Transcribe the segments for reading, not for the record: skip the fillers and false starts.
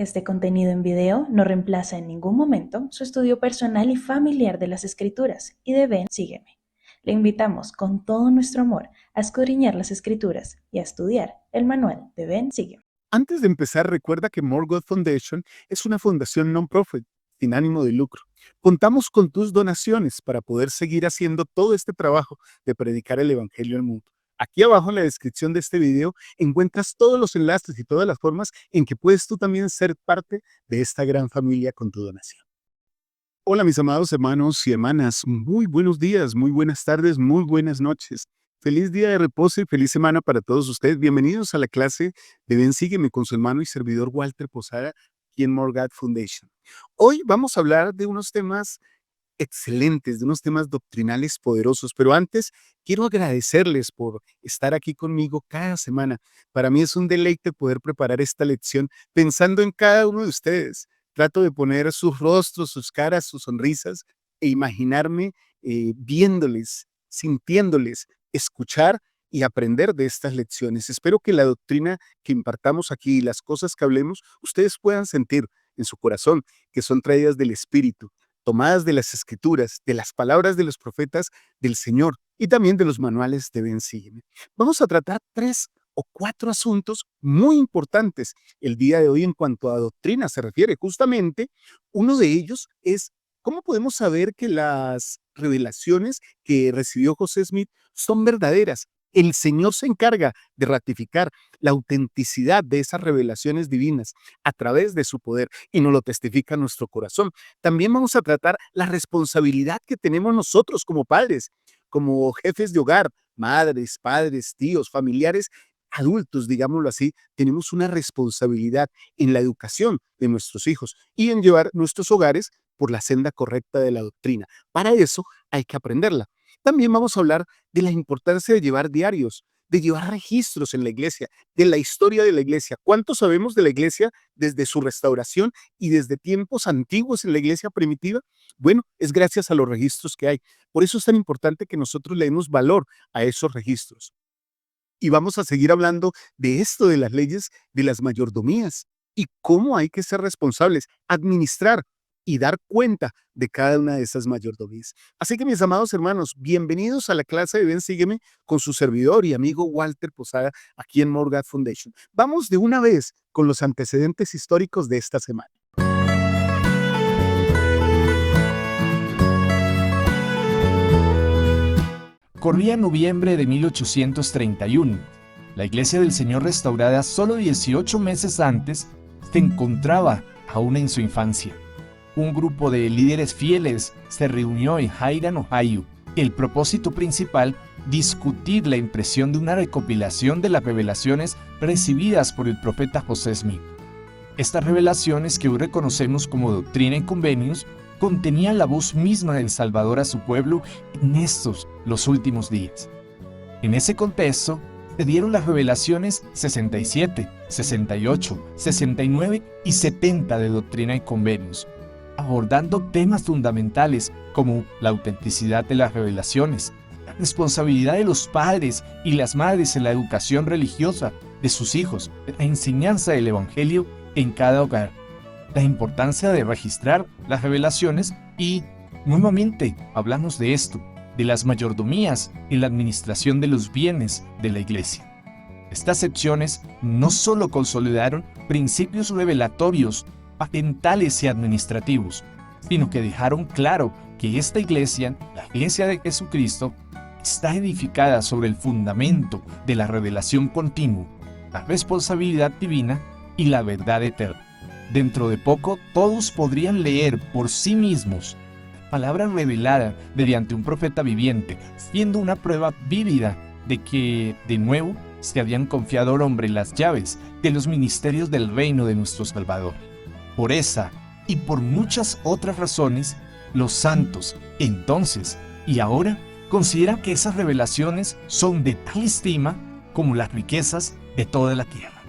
Este contenido en video no reemplaza en ningún momento su estudio personal y familiar de las Escrituras y de Ven, sígueme. Le invitamos con todo nuestro amor a escudriñar las Escrituras y a estudiar el manual de Ven, sígueme. Antes de empezar, recuerda que More God Foundation es una fundación non-profit, sin ánimo de lucro. Contamos con tus donaciones para poder seguir haciendo todo este trabajo de predicar el Evangelio al mundo. Aquí abajo en la descripción de este video encuentras todos los enlaces y todas las formas en que puedes tú también ser parte de esta gran familia con tu donación. Hola mis amados hermanos y hermanas, muy buenos días, muy buenas tardes, muy buenas noches. Feliz día de reposo y feliz semana para todos ustedes. Bienvenidos a la clase de Ven Sígueme con su hermano y servidor Walter Posada aquí en More God Foundation. Hoy vamos a hablar de unos temas excelentes, de unos temas doctrinales poderosos, pero antes quiero agradecerles por estar aquí conmigo cada semana. Para mí es un deleite poder preparar esta lección pensando en cada uno de ustedes. Trato de poner sus rostros, sus caras, sus sonrisas e imaginarme viéndoles, sintiéndoles, escuchar y aprender de estas lecciones. Espero que la doctrina que impartamos aquí y las cosas que hablemos, ustedes puedan sentir en su corazón que son traídas del Espíritu, tomadas de las Escrituras, de las palabras de los profetas del Señor y también de los manuales de Ven Sígueme. Vamos a tratar 3 o 4 asuntos muy importantes el día de hoy en cuanto a doctrina se refiere. Justamente, uno de ellos es cómo podemos saber que las revelaciones que recibió José Smith son verdaderas. El Señor se encarga de ratificar la autenticidad de esas revelaciones divinas a través de su poder y nos lo testifica nuestro corazón. También vamos a tratar la responsabilidad que tenemos nosotros como padres, como jefes de hogar, madres, padres, tíos, familiares, adultos, digámoslo así, tenemos una responsabilidad en la educación de nuestros hijos y en llevar nuestros hogares por la senda correcta de la doctrina. Para eso hay que aprenderla. También vamos a hablar de la importancia de llevar diarios, de llevar registros en la iglesia, de la historia de la iglesia. ¿Cuánto sabemos de la iglesia desde su restauración y desde tiempos antiguos en la iglesia primitiva? Bueno, es gracias a los registros que hay. Por eso es tan importante que nosotros le demos valor a esos registros. Y vamos a seguir hablando de esto, de las leyes de las mayordomías y cómo hay que ser responsables, administrar y dar cuenta de cada una de esas mayordomías. Así que mis amados hermanos, bienvenidos a la clase de Ven Sígueme con su servidor y amigo Walter Posada aquí en More God Foundation. Vamos de una vez con los antecedentes históricos de esta semana. Corría noviembre de 1831. La Iglesia del Señor restaurada solo 18 meses antes se encontraba aún en su infancia. Un grupo de líderes fieles se reunió en Hiram, Ohio. El propósito principal, discutir la impresión de una recopilación de las revelaciones recibidas por el profeta José Smith. Estas revelaciones, que hoy reconocemos como Doctrina y Convenios, contenían la voz misma del Salvador a su pueblo en estos, los últimos días. En ese contexto, se dieron las revelaciones 67, 68, 69 y 70 de Doctrina y Convenios, abordando temas fundamentales como la autenticidad de las revelaciones, la responsabilidad de los padres y las madres en la educación religiosa de sus hijos, la enseñanza del Evangelio en cada hogar, la importancia de registrar las revelaciones y, nuevamente, hablamos de esto, de las mayordomías en la administración de los bienes de la iglesia. Estas secciones no solo consolidaron principios revelatorios, patentales y administrativos, sino que dejaron claro que esta iglesia, la iglesia de Jesucristo, está edificada sobre el fundamento de la revelación continua, la responsabilidad divina y la verdad eterna. Dentro de poco, todos podrían leer por sí mismos la palabra revelada mediante un profeta viviente, siendo una prueba vívida de que, de nuevo, se habían confiado al hombre las llaves de los ministerios del reino de nuestro Salvador. Por esa y por muchas otras razones, los santos, entonces y ahora, consideran que esas revelaciones son de tal estima como las riquezas de toda la tierra.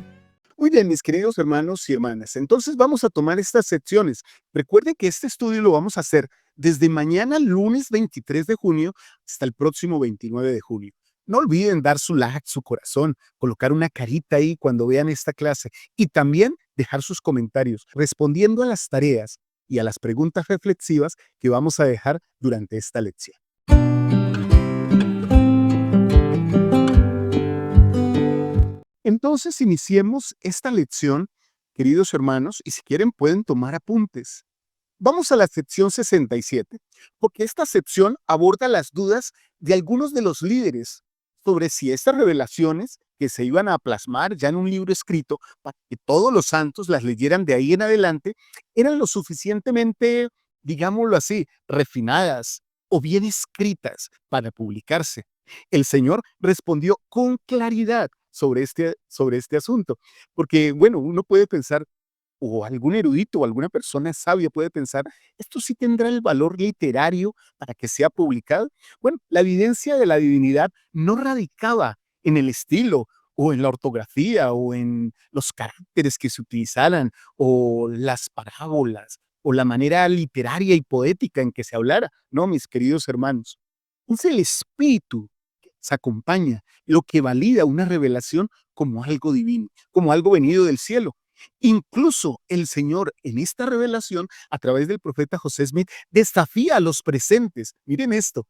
Muy bien, mis queridos hermanos y hermanas, entonces vamos a tomar estas secciones. Recuerden que este estudio lo vamos a hacer desde mañana, lunes 23 de junio, hasta el próximo 29 de junio. No olviden dar su like, su corazón, colocar una carita ahí cuando vean esta clase y también dejar sus comentarios respondiendo a las tareas y a las preguntas reflexivas que vamos a dejar durante esta lección. Entonces iniciemos esta lección, queridos hermanos, y si quieren pueden tomar apuntes. Vamos a la sección 67, porque esta sección aborda las dudas de algunos de los líderes sobre si estas revelaciones que se iban a plasmar ya en un libro escrito para que todos los santos las leyeran de ahí en adelante, eran lo suficientemente, digámoslo así, refinadas o bien escritas para publicarse. El Señor respondió con claridad sobre este asunto, porque, bueno, uno puede pensar, o algún erudito o alguna persona sabia puede pensar, ¿esto sí tendrá el valor literario para que sea publicado? Bueno, la evidencia de la divinidad no radicaba en el estilo o en la ortografía o en los caracteres que se utilizaran o las parábolas o la manera literaria y poética en que se hablara. No, mis queridos hermanos, es el espíritu que se acompaña, lo que valida una revelación como algo divino, como algo venido del cielo. Incluso el Señor en esta revelación, a través del profeta José Smith, desafía a los presentes. Miren esto,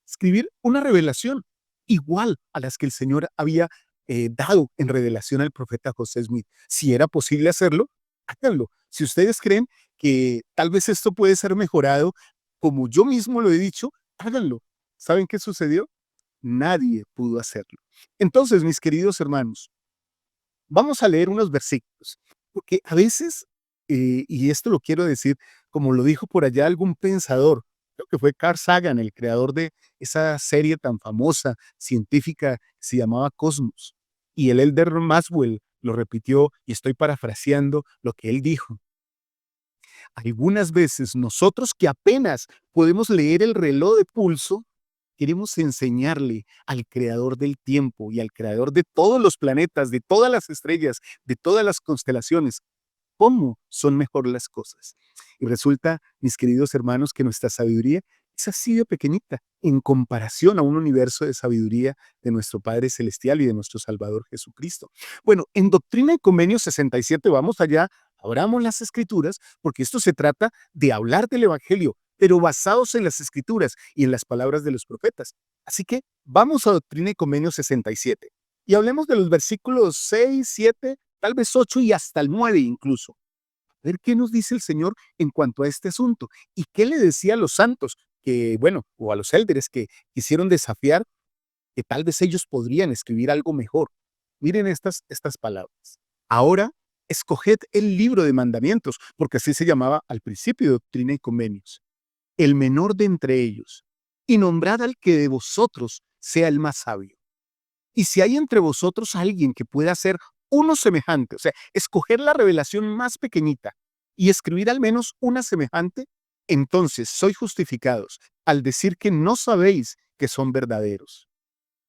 escribir una revelación igual a las que el Señor había dado en revelación al profeta José Smith. Si era posible hacerlo, háganlo. Si ustedes creen que tal vez esto puede ser mejorado, como yo mismo lo he dicho, háganlo. ¿Saben qué sucedió? Nadie pudo hacerlo. Entonces, mis queridos hermanos, vamos a leer unos versículos, porque a veces, y esto lo quiero decir, como lo dijo por allá algún pensador, creo que fue Carl Sagan, el creador de esa serie tan famosa, científica, se llamaba Cosmos, y el Elder Maxwell lo repitió, y estoy parafraseando lo que él dijo. Algunas veces nosotros que apenas podemos leer el reloj de pulso, queremos enseñarle al creador del tiempo y al creador de todos los planetas, de todas las estrellas, de todas las constelaciones, cómo son mejor las cosas. Y resulta, mis queridos hermanos, que nuestra sabiduría es así de pequeñita en comparación a un universo de sabiduría de nuestro Padre Celestial y de nuestro Salvador Jesucristo. Bueno, en Doctrina y Convenios 67, vamos allá, abramos las Escrituras, porque esto se trata de hablar del Evangelio, pero basados en las Escrituras y en las palabras de los profetas. Así que vamos a Doctrina y Convenios 67 y hablemos de los versículos 6, 7, tal vez 8 y hasta el 9 incluso. A ver qué nos dice el Señor en cuanto a este asunto y qué le decía a los santos que, bueno, o a los élderes que quisieron desafiar, que tal vez ellos podrían escribir algo mejor. Miren estas palabras. Ahora, escoged el libro de mandamientos, porque así se llamaba al principio de Doctrina y Convenios, el menor de entre ellos, y nombrad al que de vosotros sea el más sabio. Y si hay entre vosotros alguien que pueda hacer uno semejante, o sea, escoger la revelación más pequeñita y escribir al menos una semejante, entonces sois justificados al decir que no sabéis que son verdaderos.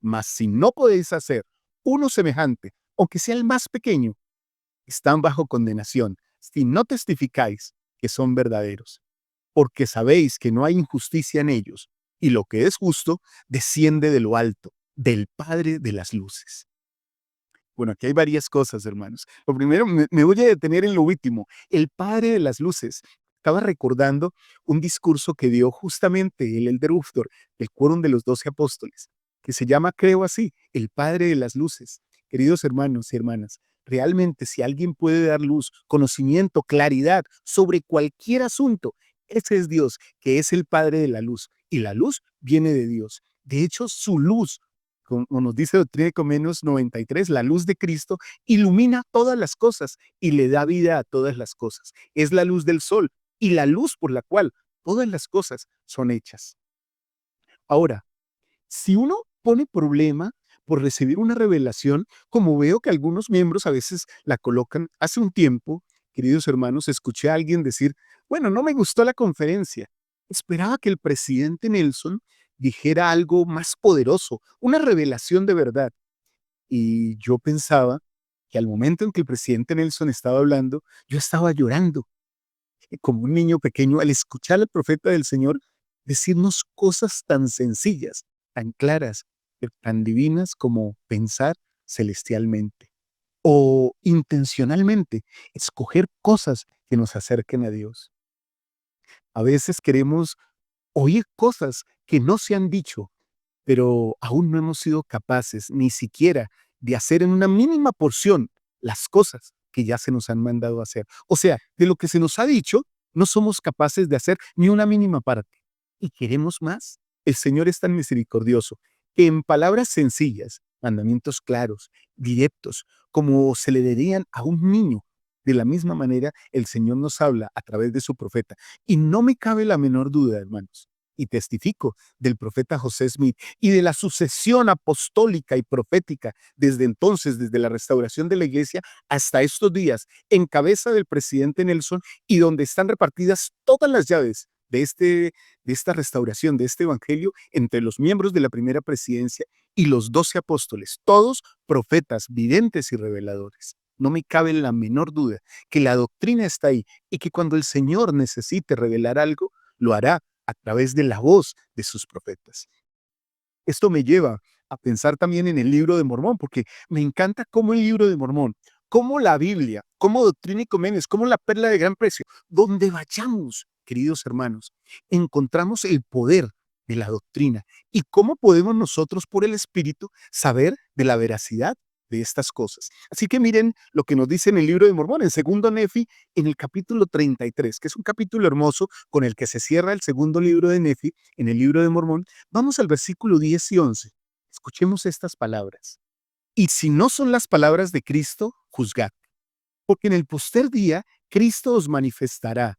Mas si no podéis hacer uno semejante, aunque sea el más pequeño, están bajo condenación si no testificáis que son verdaderos, porque sabéis que no hay injusticia en ellos, y lo que es justo desciende de lo alto, del Padre de las luces. Bueno, aquí hay varias cosas, hermanos. Lo primero, me voy a detener en lo último. El Padre de las luces. Estaba recordando un discurso que dio justamente el Elder Uftdor, el Quórum de los 12 Apóstoles, que se llama, creo así, el Padre de las luces. Queridos hermanos y hermanas, realmente si alguien puede dar luz, conocimiento, claridad sobre cualquier asunto, ese es Dios, que es el Padre de la luz. Y la luz viene de Dios. De hecho, su luz, como nos dice Doctrina y Convenios 93, la luz de Cristo ilumina todas las cosas y le da vida a todas las cosas. Es la luz del sol y la luz por la cual todas las cosas son hechas. Ahora, si uno pone problema por recibir una revelación, como veo que algunos miembros a veces la colocan, hace un tiempo, queridos hermanos, escuché a alguien decir, bueno, no me gustó la conferencia. Esperaba que el presidente Nelson dijera algo más poderoso, una revelación de verdad. Y yo pensaba que al momento en que el presidente Nelson estaba hablando, yo estaba llorando, como un niño pequeño, al escuchar al profeta del Señor decirnos cosas tan sencillas, tan claras, tan divinas como pensar celestialmente o intencionalmente escoger cosas que nos acerquen a Dios. A veces queremos oír cosas que no se han dicho, pero aún no hemos sido capaces ni siquiera de hacer en una mínima porción las cosas que ya se nos han mandado a hacer. O sea, de lo que se nos ha dicho, no somos capaces de hacer ni una mínima parte. ¿Y queremos más? El Señor es tan misericordioso que en palabras sencillas, mandamientos claros, directos, como se le darían a un niño, de la misma manera el Señor nos habla a través de su profeta. Y no me cabe la menor duda, hermanos, y testifico del profeta José Smith y de la sucesión apostólica y profética desde entonces, desde la restauración de la iglesia hasta estos días, en cabeza del presidente Nelson, y donde están repartidas todas las llaves de esta restauración, de este evangelio, entre los miembros de la primera presidencia y los 12 apóstoles, todos profetas, videntes y reveladores. No me cabe la menor duda que la doctrina está ahí y que cuando el Señor necesite revelar algo, lo hará a través de la voz de sus profetas. Esto me lleva a pensar también en el libro de Mormón, porque me encanta cómo el libro de Mormón, cómo la Biblia, cómo Doctrina y Convenios, cómo la perla de gran precio, donde vayamos, queridos hermanos, encontramos el poder de la doctrina y cómo podemos nosotros por el Espíritu saber de la veracidad de estas cosas. Así que miren lo que nos dice en el libro de Mormón, en segundo Nefi, en el capítulo 33, que es un capítulo hermoso con el que se cierra el segundo libro de Nefi, en el libro de Mormón. Vamos al versículo 10 y 11. Escuchemos estas palabras. Y si no son las palabras de Cristo, juzgad, porque en el postrer día Cristo os manifestará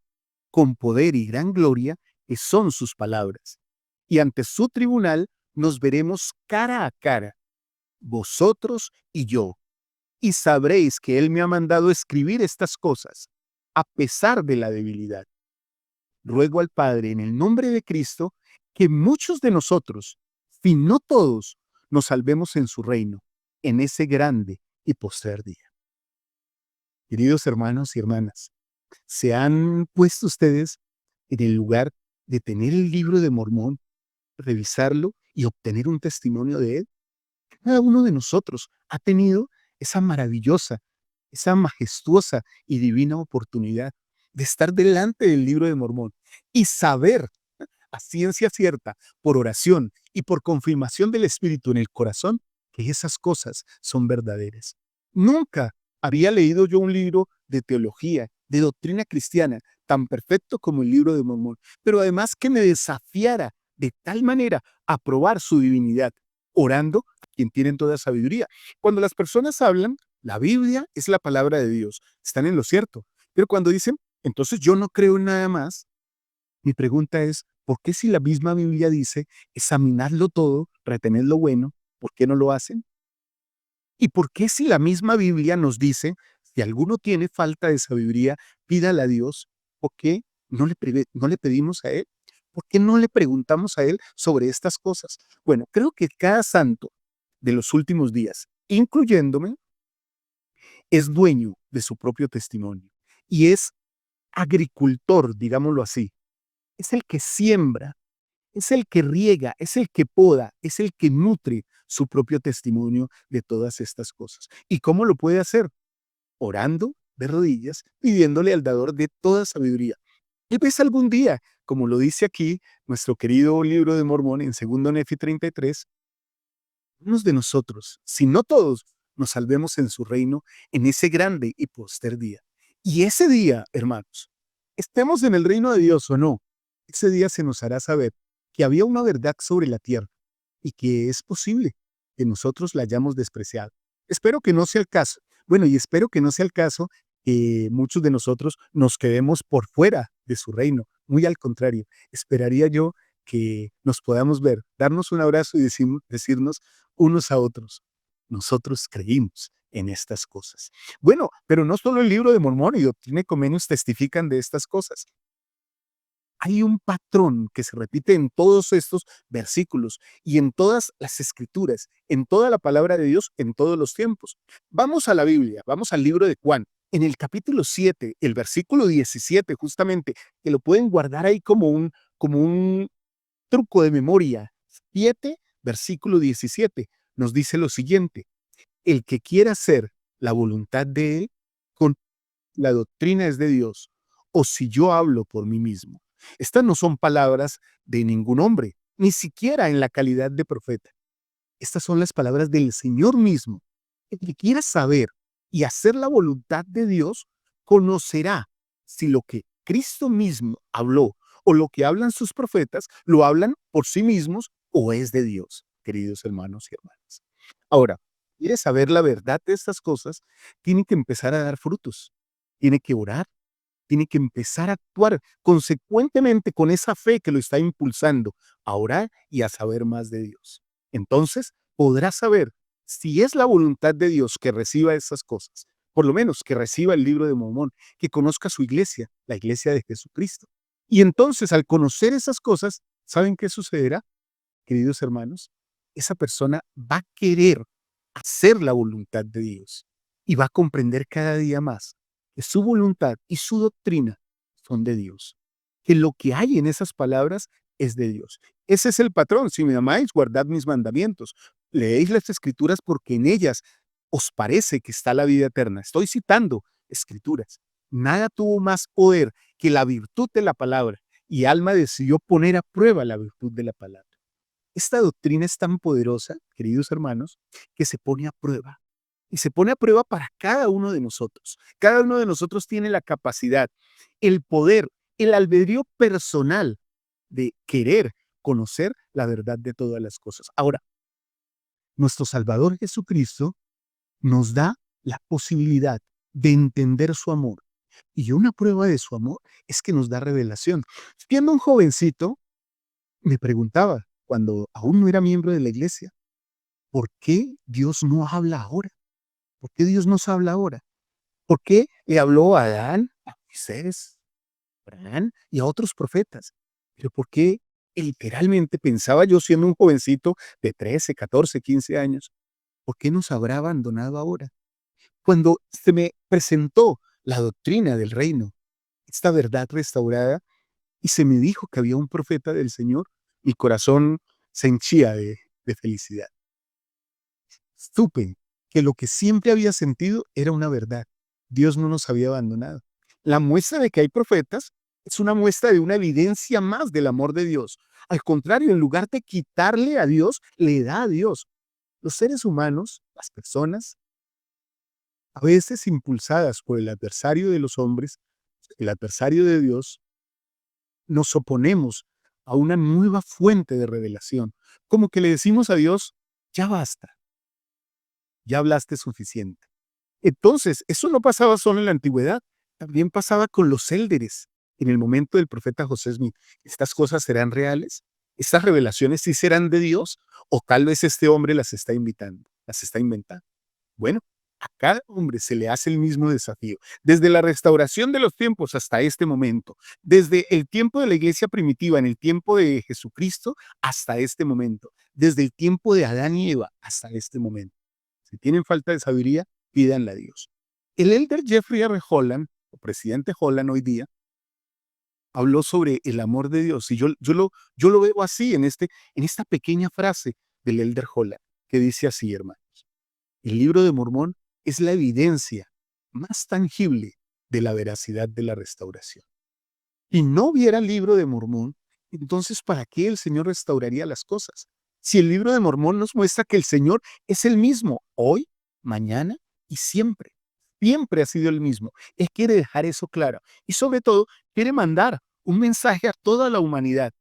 con poder y gran gloria, que son sus palabras. Y ante su tribunal nos veremos cara a cara, vosotros y yo, y sabréis que Él me ha mandado escribir estas cosas, a pesar de la debilidad. Ruego al Padre en el nombre de Cristo que muchos de nosotros, si no todos, nos salvemos en su reino, en ese grande y postrer día. Queridos hermanos y hermanas, ¿se han puesto ustedes en el lugar de tener el libro de Mormón, revisarlo y obtener un testimonio de él? Cada uno de nosotros ha tenido esa maravillosa, esa majestuosa y divina oportunidad de estar delante del libro de Mormón y saber a ciencia cierta, por oración y por confirmación del Espíritu en el corazón, que esas cosas son verdaderas. Nunca había leído yo un libro de teología, de doctrina cristiana, tan perfecto como el libro de Mormón, pero además que me desafiara de tal manera a probar su divinidad, orando a quien tiene toda sabiduría. Cuando las personas hablan, la Biblia es la palabra de Dios, están en lo cierto, pero cuando dicen, entonces yo no creo en nada más, mi pregunta es, ¿por qué si la misma Biblia dice examinarlo todo, retener lo bueno, por qué no lo hacen? ¿Y por qué si la misma Biblia nos dice, si alguno tiene falta de sabiduría, pídala a Dios, ¿por qué no le pedimos a Él? ¿Por qué no le preguntamos a Él sobre estas cosas? Bueno, creo que cada santo de los últimos días, incluyéndome, es dueño de su propio testimonio y es agricultor, digámoslo así. Es el que siembra, es el que riega, es el que poda, es el que nutre su propio testimonio de todas estas cosas. ¿Y cómo lo puede hacer? Orando de rodillas, pidiéndole al dador de toda sabiduría. Tal vez algún día, como lo dice aquí nuestro querido libro de Mormón en 2 Nefi 33, unos de nosotros, si no todos, nos salvemos en su reino en ese grande y poster día. Y ese día, hermanos, estemos en el reino de Dios o no, ese día se nos hará saber que había una verdad sobre la tierra y que es posible que nosotros la hayamos despreciado. Espero que no sea el caso. Bueno, y espero que no sea el caso que muchos de nosotros nos quedemos por fuera de su reino. Muy al contrario, esperaría yo que nos podamos ver, darnos un abrazo y decirnos unos a otros, nosotros creímos en estas cosas. Bueno, pero no solo el libro de Mormón y Doctrina y Convenios testifican de estas cosas. Hay un patrón que se repite en todos estos versículos y en todas las escrituras, en toda la palabra de Dios, en todos los tiempos. Vamos a la Biblia, vamos al libro de Juan. En el capítulo 7, el versículo 17, justamente, que lo pueden guardar ahí como un truco de memoria. 7 versículo 17, nos dice lo siguiente: el que quiera hacer la voluntad de Él, con la doctrina es de Dios, o si yo hablo por mí mismo. Estas no son palabras de ningún hombre, ni siquiera en la calidad de profeta. Estas son las palabras del Señor mismo. El que quiera saber y hacer la voluntad de Dios, conocerá si lo que Cristo mismo habló o lo que hablan sus profetas, lo hablan por sí mismos o es de Dios, queridos hermanos y hermanas. Ahora, quiere saber la verdad de estas cosas, tiene que empezar a dar frutos, tiene que orar, tiene que empezar a actuar consecuentemente con esa fe que lo está impulsando a orar y a saber más de Dios. Entonces podrá saber si es la voluntad de Dios que reciba esas cosas, por lo menos que reciba el libro de Mormón, que conozca su iglesia, la iglesia de Jesucristo. Y entonces al conocer esas cosas, ¿saben qué sucederá, queridos hermanos? Esa persona va a querer hacer la voluntad de Dios y va a comprender cada día más que su voluntad y su doctrina son de Dios, que lo que hay en esas palabras es de Dios. Ese es el patrón: si me amáis, guardad mis mandamientos. Leéis las escrituras porque en ellas os parece que está la vida eterna. Estoy citando escrituras. Nada tuvo más poder que la virtud de la palabra, y Alma decidió poner a prueba la virtud de la palabra. Esta doctrina es tan poderosa, queridos hermanos, que se pone a prueba. Y se pone a prueba para cada uno de nosotros. Cada uno de nosotros tiene la capacidad, el poder, el albedrío personal de querer conocer la verdad de todas las cosas. Ahora, nuestro Salvador Jesucristo nos da la posibilidad de entender su amor. Y una prueba de su amor es que nos da revelación. Siendo un jovencito, me preguntaba, cuando aún no era miembro de la iglesia, ¿por qué Dios no habla ahora? ¿Por qué Dios nos habla ahora? ¿Por qué le habló a Adán, a Moisés, a Abraham y a otros profetas? Pero ¿por qué literalmente pensaba yo, siendo un jovencito de 13, 14, 15 años, por qué nos habrá abandonado ahora? Cuando se me presentó la doctrina del reino, esta verdad restaurada, y se me dijo que había un profeta del Señor, mi corazón se henchía de felicidad. Supe que lo que siempre había sentido era una verdad: Dios no nos había abandonado. La muestra de que hay profetas es una muestra de una evidencia más del amor de Dios. Al contrario, en lugar de quitarle a Dios, le da a Dios. Los seres humanos, las personas, a veces impulsadas por el adversario de los hombres, el adversario de Dios, nos oponemos a una nueva fuente de revelación. Como que le decimos a Dios: ya basta, ya hablaste suficiente. Entonces, eso no pasaba solo en la antigüedad, también pasaba con los élderes. En el momento del profeta José Smith, ¿estas cosas serán reales? ¿Estas revelaciones sí serán de Dios? ¿O tal vez este hombre las está invitando, las está inventando? Bueno, a cada hombre se le hace el mismo desafío, desde la restauración de los tiempos hasta este momento, desde el tiempo de la iglesia primitiva, en el tiempo de Jesucristo, hasta este momento, desde el tiempo de Adán y Eva hasta este momento. Si tienen falta de sabiduría, pídanla a Dios. El elder Jeffrey R. Holland, o presidente Holland hoy día, habló sobre el amor de Dios. Y yo lo veo así en esta pequeña frase del elder Holland, que dice así, hermanos: el libro de Mormón es la evidencia más tangible de la veracidad de la restauración. Y no hubiera libro de Mormón, entonces ¿para qué el Señor restauraría las cosas? Si el libro de Mormón nos muestra que el Señor es el mismo hoy, mañana y siempre. Siempre ha sido el mismo. Él quiere dejar eso claro. Y sobre todo, quiere mandar un mensaje a toda la humanidad: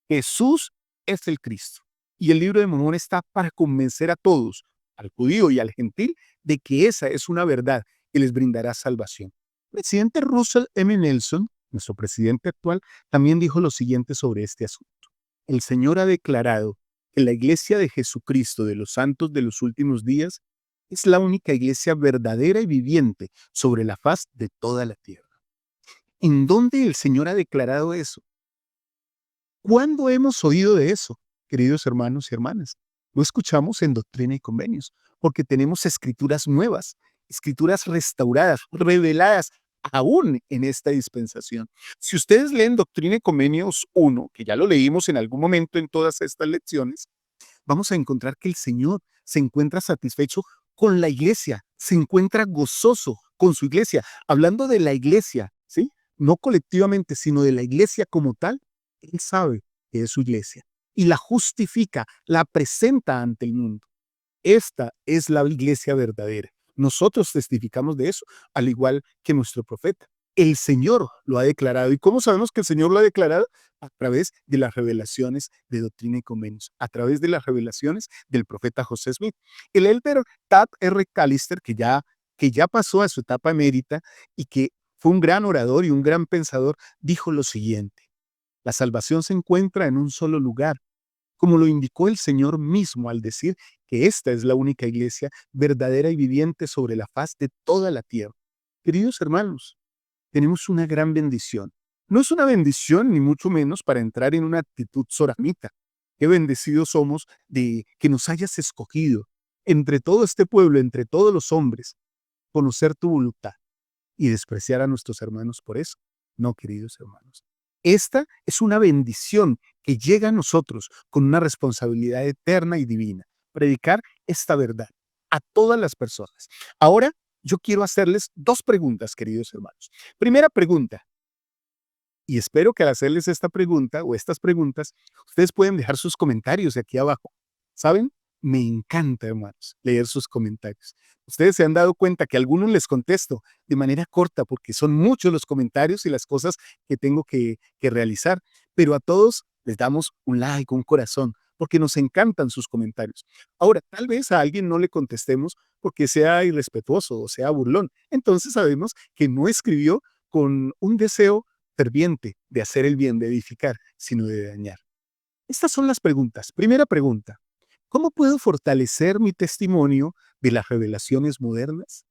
Jesús es el Cristo. Y el libro de Mormón está para convencer a todos, al judío y al gentil, de que esa es una verdad que les brindará salvación. El presidente Russell M. Nelson, nuestro presidente actual, también dijo lo siguiente sobre este asunto: el Señor ha declarado que la iglesia de Jesucristo de los santos de los últimos días es la única iglesia verdadera y viviente sobre la faz de toda la tierra. ¿En dónde el Señor ha declarado eso? ¿Cuándo hemos oído de eso, queridos hermanos y hermanas? Lo escuchamos en Doctrina y Convenios, porque tenemos escrituras nuevas, escrituras restauradas, reveladas aún en esta dispensación. Si ustedes leen Doctrina y Convenios 1, que ya lo leímos en algún momento en todas estas lecciones, vamos a encontrar que el Señor se encuentra satisfecho con la iglesia, se encuentra gozoso con su iglesia. Hablando de la iglesia, ¿sí? No colectivamente, sino de la iglesia como tal, Él sabe que es su iglesia y la justifica, la presenta ante el mundo. Esta es la iglesia verdadera. Nosotros testificamos de eso, al igual que nuestro profeta. El Señor lo ha declarado. ¿Y cómo sabemos que el Señor lo ha declarado? A través de las revelaciones de Doctrina y Convenios, a través de las revelaciones del profeta José Smith. El elder Tad R. Callister, que ya pasó a su etapa emérita y que fue un gran orador y un gran pensador, dijo lo siguiente: la salvación se encuentra en un solo lugar, como lo indicó el Señor mismo al decir que esta es la única iglesia verdadera y viviente sobre la faz de toda la tierra. Queridos hermanos, tenemos una gran bendición. No es una bendición ni mucho menos para entrar en una actitud soramita. Qué bendecidos somos de que nos hayas escogido entre todo este pueblo, entre todos los hombres, conocer tu voluntad y despreciar a nuestros hermanos por eso. No, queridos hermanos. Esta es una bendición que llega a nosotros con una responsabilidad eterna y divina. Predicar esta verdad a todas las personas. Ahora, yo quiero hacerles dos preguntas, queridos hermanos. Primera pregunta, y espero que al hacerles esta pregunta o estas preguntas, ustedes pueden dejar sus comentarios de aquí abajo. ¿Saben? Me encanta, hermanos, leer sus comentarios. Ustedes se han dado cuenta que a algunos les contesto de manera corta porque son muchos los comentarios y las cosas que tengo que realizar, pero a todos les damos un like, un corazón, porque nos encantan sus comentarios. Ahora, tal vez a alguien no le contestemos porque sea irrespetuoso o sea burlón. Entonces sabemos que no escribió con un deseo ferviente de hacer el bien, de edificar, sino de dañar. Estas son las preguntas. Primera pregunta: ¿cómo puedo fortalecer mi testimonio de las revelaciones modernas?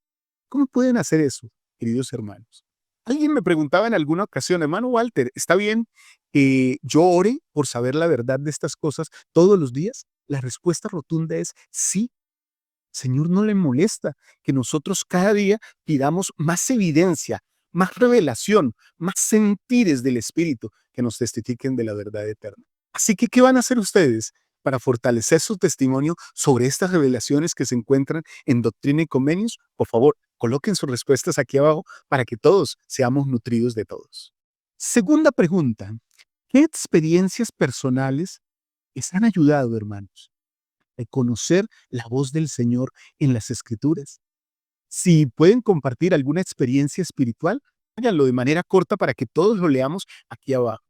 ¿Cómo pueden hacer eso, queridos hermanos? Alguien me preguntaba en alguna ocasión: hermano Walter, ¿está bien que yo ore por saber la verdad de estas cosas todos los días? La respuesta rotunda es sí. Señor no le molesta que nosotros cada día pidamos más evidencia, más revelación, más sentires del Espíritu que nos testifiquen de la verdad eterna. Así que, ¿qué van a hacer ustedes para fortalecer su testimonio sobre estas revelaciones que se encuentran en Doctrina y Convenios? Por favor, coloquen sus respuestas aquí abajo para que todos seamos nutridos de todos. Segunda pregunta: ¿qué experiencias personales les han ayudado, hermanos, a conocer la voz del Señor en las Escrituras? Si pueden compartir alguna experiencia espiritual, háganlo de manera corta para que todos lo leamos aquí abajo.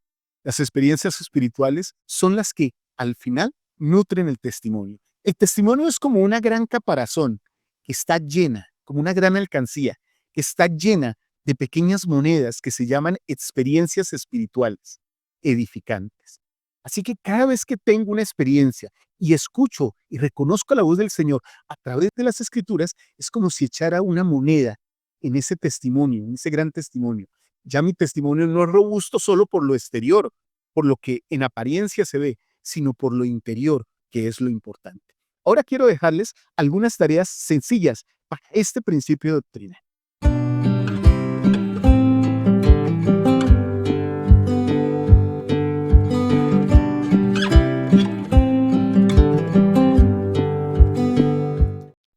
Las experiencias espirituales son las que, al final, nutren el testimonio. El testimonio es como una gran caparazón que está llena, como una gran alcancía, que está llena de pequeñas monedas que se llaman experiencias espirituales, edificantes. Así que cada vez que tengo una experiencia y escucho y reconozco la voz del Señor a través de las Escrituras, es como si echara una moneda en ese testimonio, en ese gran testimonio. Ya mi testimonio no es robusto solo por lo exterior, por lo que en apariencia se ve, sino por lo interior, que es lo importante. Ahora quiero dejarles algunas tareas sencillas para este principio de doctrina.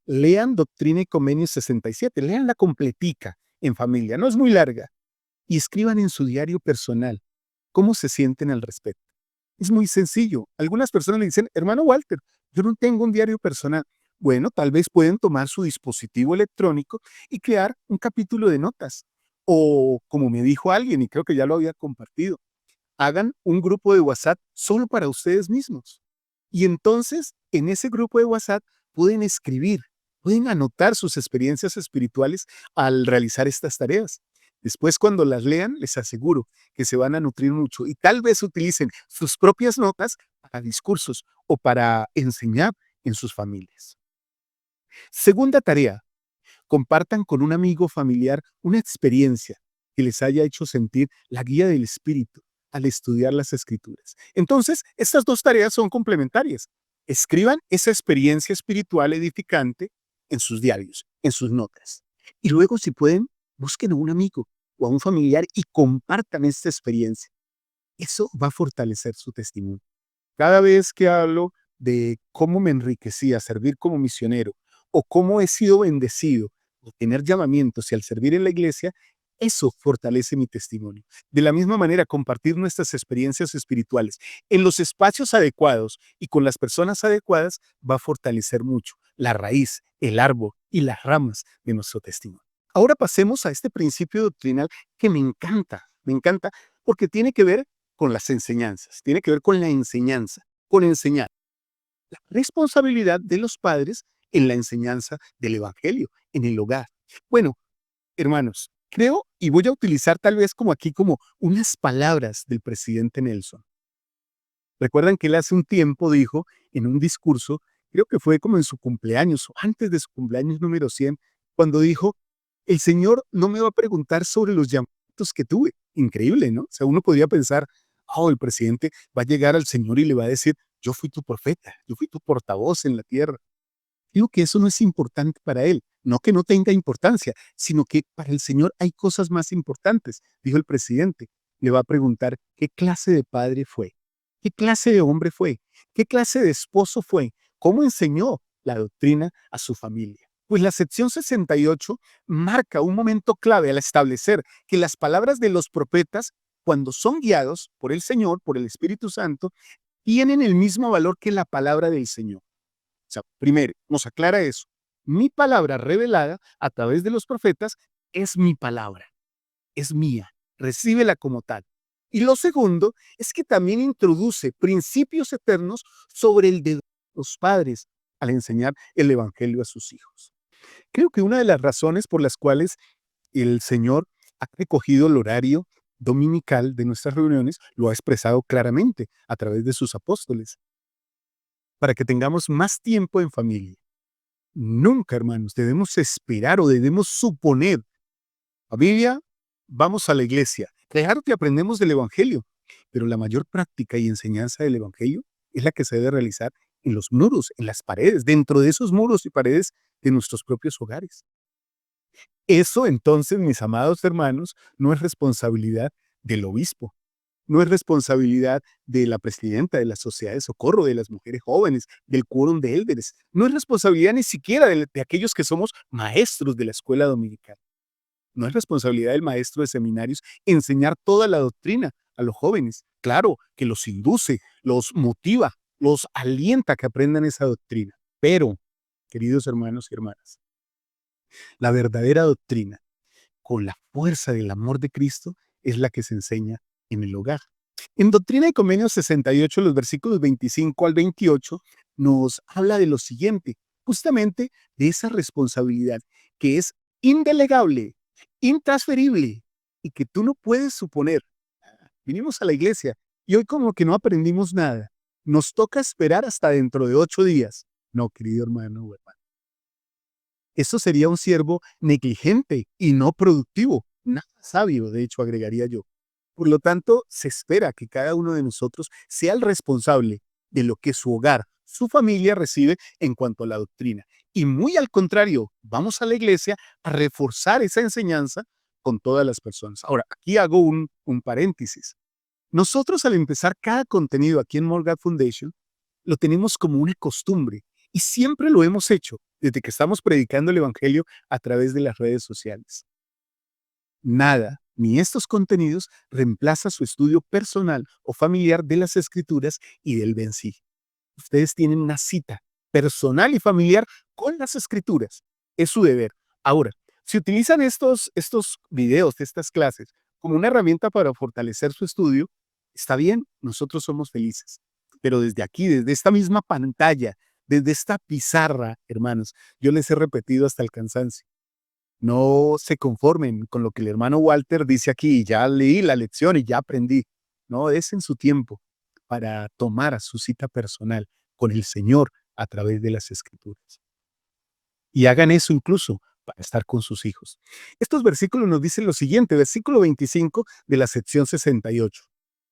Lean Doctrina y Convenios 67, leanla completica en familia, no es muy larga, y escriban en su diario personal cómo se sienten al respecto. Es muy sencillo. Algunas personas le dicen: hermano Walter, yo no tengo un diario personal. Bueno, tal vez pueden tomar su dispositivo electrónico y crear un capítulo de notas. O, como me dijo alguien, y creo que ya lo había compartido, hagan un grupo de WhatsApp solo para ustedes mismos. Y entonces, en ese grupo de WhatsApp pueden escribir, pueden anotar sus experiencias espirituales al realizar estas tareas. Después, cuando las lean, les aseguro que se van a nutrir mucho y tal vez utilicen sus propias notas para discursos o para enseñar en sus familias. Segunda tarea: compartan con un amigo familiar una experiencia que les haya hecho sentir la guía del Espíritu al estudiar las Escrituras. Entonces, estas dos tareas son complementarias. Escriban esa experiencia espiritual edificante en sus diarios, en sus notas. Y luego, si pueden, busquen a un amigo o a un familiar y compartan esta experiencia. Eso va a fortalecer su testimonio. Cada vez que hablo de cómo me enriquecí a servir como misionero o cómo he sido bendecido al tener llamamientos y al servir en la iglesia, eso fortalece mi testimonio. De la misma manera, compartir nuestras experiencias espirituales en los espacios adecuados y con las personas adecuadas va a fortalecer mucho la raíz, el árbol y las ramas de nuestro testimonio. Ahora pasemos a este principio doctrinal que me encanta porque tiene que ver con las enseñanzas, tiene que ver con la enseñanza, con enseñar. La responsabilidad de los padres en la enseñanza del Evangelio, en el hogar. Bueno, hermanos, creo y voy a utilizar tal vez como aquí como unas palabras del presidente Nelson. Recuerdan que él hace un tiempo dijo en un discurso, creo que fue como en su cumpleaños o antes de su cumpleaños número 100, cuando dijo, el Señor no me va a preguntar sobre los llamamientos que tuve. Increíble, ¿no? O sea, uno podría pensar, oh, el presidente va a llegar al Señor y le va a decir, yo fui tu profeta, yo fui tu portavoz en la tierra. Digo que eso no es importante para él, no que no tenga importancia, sino que para el Señor hay cosas más importantes, dijo el presidente. Le va a preguntar qué clase de padre fue, qué clase de hombre fue, qué clase de esposo fue, cómo enseñó la doctrina a su familia. Pues la sección 68 marca un momento clave al establecer que las palabras de los profetas, cuando son guiados por el Señor, por el Espíritu Santo, tienen el mismo valor que la palabra del Señor. O sea, primero, nos aclara eso. Mi palabra revelada a través de los profetas es mi palabra, es mía, recíbela como tal. Y lo segundo es que también introduce principios eternos sobre el de los padres al enseñar el Evangelio a sus hijos. Creo que una de las razones por las cuales el Señor ha recogido el horario dominical de nuestras reuniones lo ha expresado claramente a través de sus apóstoles, para que tengamos más tiempo en familia. Nunca, hermanos, debemos esperar o debemos suponer, familia, vamos a la iglesia. Claro que aprendemos del Evangelio, pero la mayor práctica y enseñanza del Evangelio es la que se debe realizar en los muros, en las paredes, dentro de esos muros y paredes de nuestros propios hogares. Eso entonces, mis amados hermanos, no es responsabilidad del obispo, no es responsabilidad de la presidenta de la Sociedad de Socorro, de las mujeres jóvenes, del quórum de élderes, no es responsabilidad ni siquiera de aquellos que somos maestros de la escuela dominical. No es responsabilidad del maestro de seminarios enseñar toda la doctrina a los jóvenes. Claro que los induce, los motiva, los alienta a que aprendan esa doctrina. Pero, queridos hermanos y hermanas, la verdadera doctrina, con la fuerza del amor de Cristo, es la que se enseña en el hogar. En Doctrina y Convenios 68, los versículos 25 al 28, nos habla de lo siguiente, justamente de esa responsabilidad que es indelegable, intransferible y que tú no puedes suponer. Vinimos a la iglesia y hoy como que no aprendimos nada. Nos toca esperar hasta dentro de 8 días. No, querido hermano o hermana. Eso sería un siervo negligente y no productivo. Nada sabio, de hecho, agregaría yo. Por lo tanto, se espera que cada uno de nosotros sea el responsable de lo que su hogar, su familia recibe en cuanto a la doctrina. Y muy al contrario, vamos a la iglesia a reforzar esa enseñanza con todas las personas. Ahora, aquí hago un paréntesis. Nosotros al empezar cada contenido aquí en Morgan Foundation, lo tenemos como una costumbre y siempre lo hemos hecho desde que estamos predicando el Evangelio a través de las redes sociales. Nada, ni estos contenidos reemplaza su estudio personal o familiar de las Escrituras y del Ben-Sij. Ustedes tienen una cita personal y familiar con las Escrituras. Es su deber. Ahora, si utilizan estos videos, estas clases, como una herramienta para fortalecer su estudio, está bien, nosotros somos felices. Pero desde aquí, desde esta misma pantalla, desde esta pizarra, hermanos, yo les he repetido hasta el cansancio. No se conformen con lo que el hermano Walter dice aquí, ya leí la lección y ya aprendí. No, es en su tiempo para tomar su cita personal con el Señor a través de las Escrituras. Y hagan eso incluso para estar con sus hijos. Estos versículos nos dicen lo siguiente, versículo 25 de la sección 68.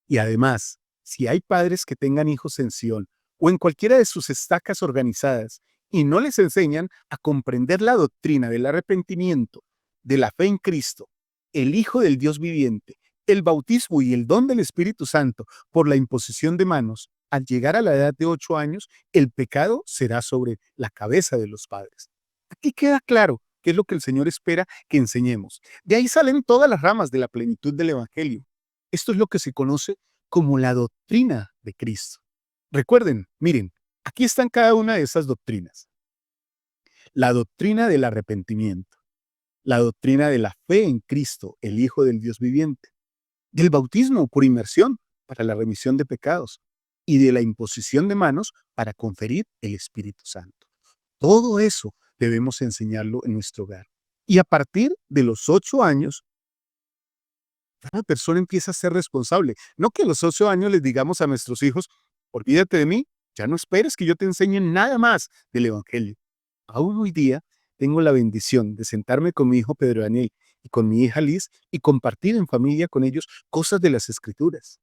Y además, si hay padres que tengan hijos en Sión o en cualquiera de sus estacas organizadas y no les enseñan a comprender la doctrina del arrepentimiento, de la fe en Cristo, el Hijo del Dios viviente, el bautismo y el don del Espíritu Santo por la imposición de manos, Al llegar a la edad de 8 años, el pecado será sobre la cabeza de los padres. Aquí queda claro qué es lo que el Señor espera que enseñemos. De ahí salen todas las ramas de la plenitud del Evangelio. Esto es lo que se conoce como la doctrina de Cristo. Recuerden, miren, aquí están cada una de esas doctrinas. La doctrina del arrepentimiento, la doctrina de la fe en Cristo, el Hijo del Dios viviente, del bautismo por inmersión para la remisión de pecados y de la imposición de manos para conferir el Espíritu Santo. Todo eso debemos enseñarlo en nuestro hogar. Y a partir de los 8 años, cada persona empieza a ser responsable. No que a los 8 años les digamos a nuestros hijos, olvídate de mí, ya no esperes que yo te enseñe nada más del Evangelio. Aún hoy día tengo la bendición de sentarme con mi hijo Pedro Daniel y con mi hija Liz y compartir en familia con ellos cosas de las Escrituras.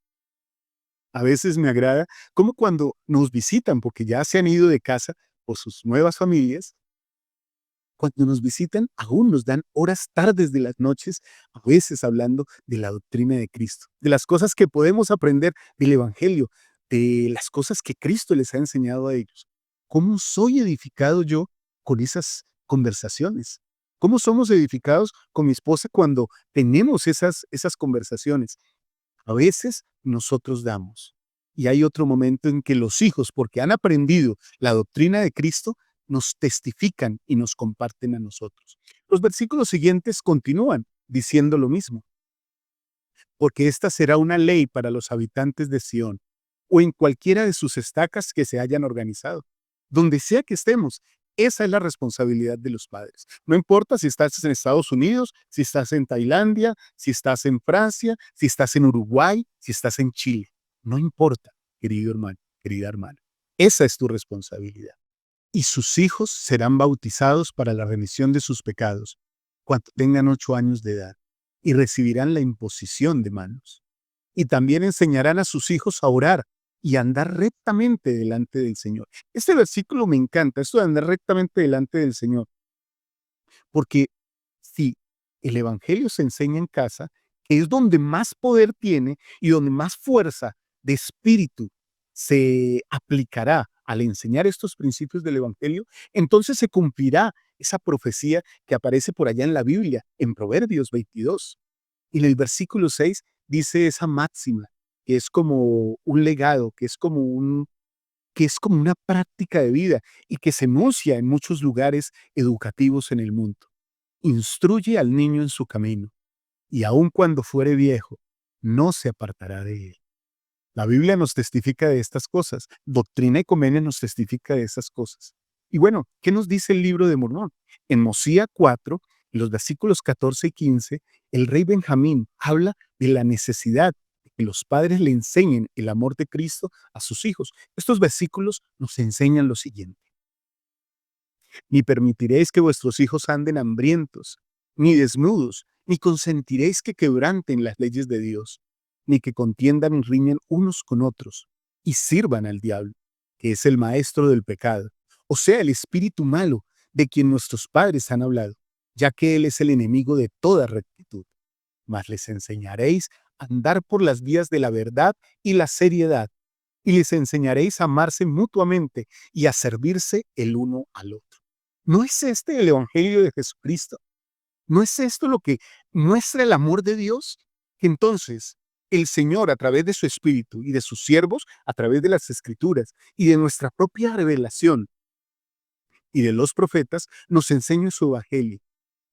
A veces me agrada como cuando nos visitan, porque ya se han ido de casa por sus nuevas familias, cuando nos visitan aún nos dan horas tardes de las noches, a veces hablando de la doctrina de Cristo, de las cosas que podemos aprender del Evangelio, de las cosas que Cristo les ha enseñado a ellos. ¿Cómo soy edificado yo con esas conversaciones? ¿Cómo somos edificados con mi esposa cuando tenemos esas conversaciones? A veces nosotros damos. Y hay otro momento en que los hijos, porque han aprendido la doctrina de Cristo, nos testifican y nos comparten a nosotros. Los versículos siguientes continúan diciendo lo mismo. Porque esta será una ley para los habitantes de Sión, o en cualquiera de sus estacas que se hayan organizado. Donde sea que estemos, esa es la responsabilidad de los padres. No importa si estás en Estados Unidos, si estás en Tailandia, si estás en Francia, si estás en Uruguay, si estás en Chile. No importa, querido hermano, querida hermana. Esa es tu responsabilidad. Y sus hijos serán bautizados para la remisión de sus pecados cuando tengan 8 años de edad y recibirán la imposición de manos. Y también enseñarán a sus hijos a orar y a andar rectamente delante del Señor. Este versículo me encanta, esto de andar rectamente delante del Señor, porque si el Evangelio se enseña en casa, que es donde más poder tiene y donde más fuerza de espíritu se aplicará al enseñar estos principios del Evangelio, entonces se cumplirá esa profecía que aparece por allá en la Biblia, en Proverbios 22. Y en el versículo 6 dice esa máxima, que es como un legado, que es como una práctica de vida y que se enuncia en muchos lugares educativos en el mundo. Instruye al niño en su camino, y aun cuando fuere viejo, no se apartará de él. La Biblia nos testifica de estas cosas. Doctrina y Convenio nos testifica de esas cosas. Y bueno, ¿qué nos dice el libro de Mormón? En Mosía 4, en los versículos 14 y 15, el rey Benjamín habla de la necesidad de que los padres le enseñen el amor de Cristo a sus hijos. Estos versículos nos enseñan lo siguiente. Ni permitiréis que vuestros hijos anden hambrientos, ni desnudos, ni consentiréis que quebranten las leyes de Dios, ni que contiendan y riñen unos con otros, y sirvan al diablo, que es el maestro del pecado, o sea, el espíritu malo, de quien nuestros padres han hablado, ya que él es el enemigo de toda rectitud. Mas les enseñaréis a andar por las vías de la verdad y la seriedad, y les enseñaréis a amarse mutuamente y a servirse el uno al otro. ¿No es este el Evangelio de Jesucristo? ¿No es esto lo que muestra el amor de Dios? Que entonces el Señor, a través de su Espíritu y de sus siervos, a través de las Escrituras y de nuestra propia revelación y de los profetas, nos enseña su Evangelio.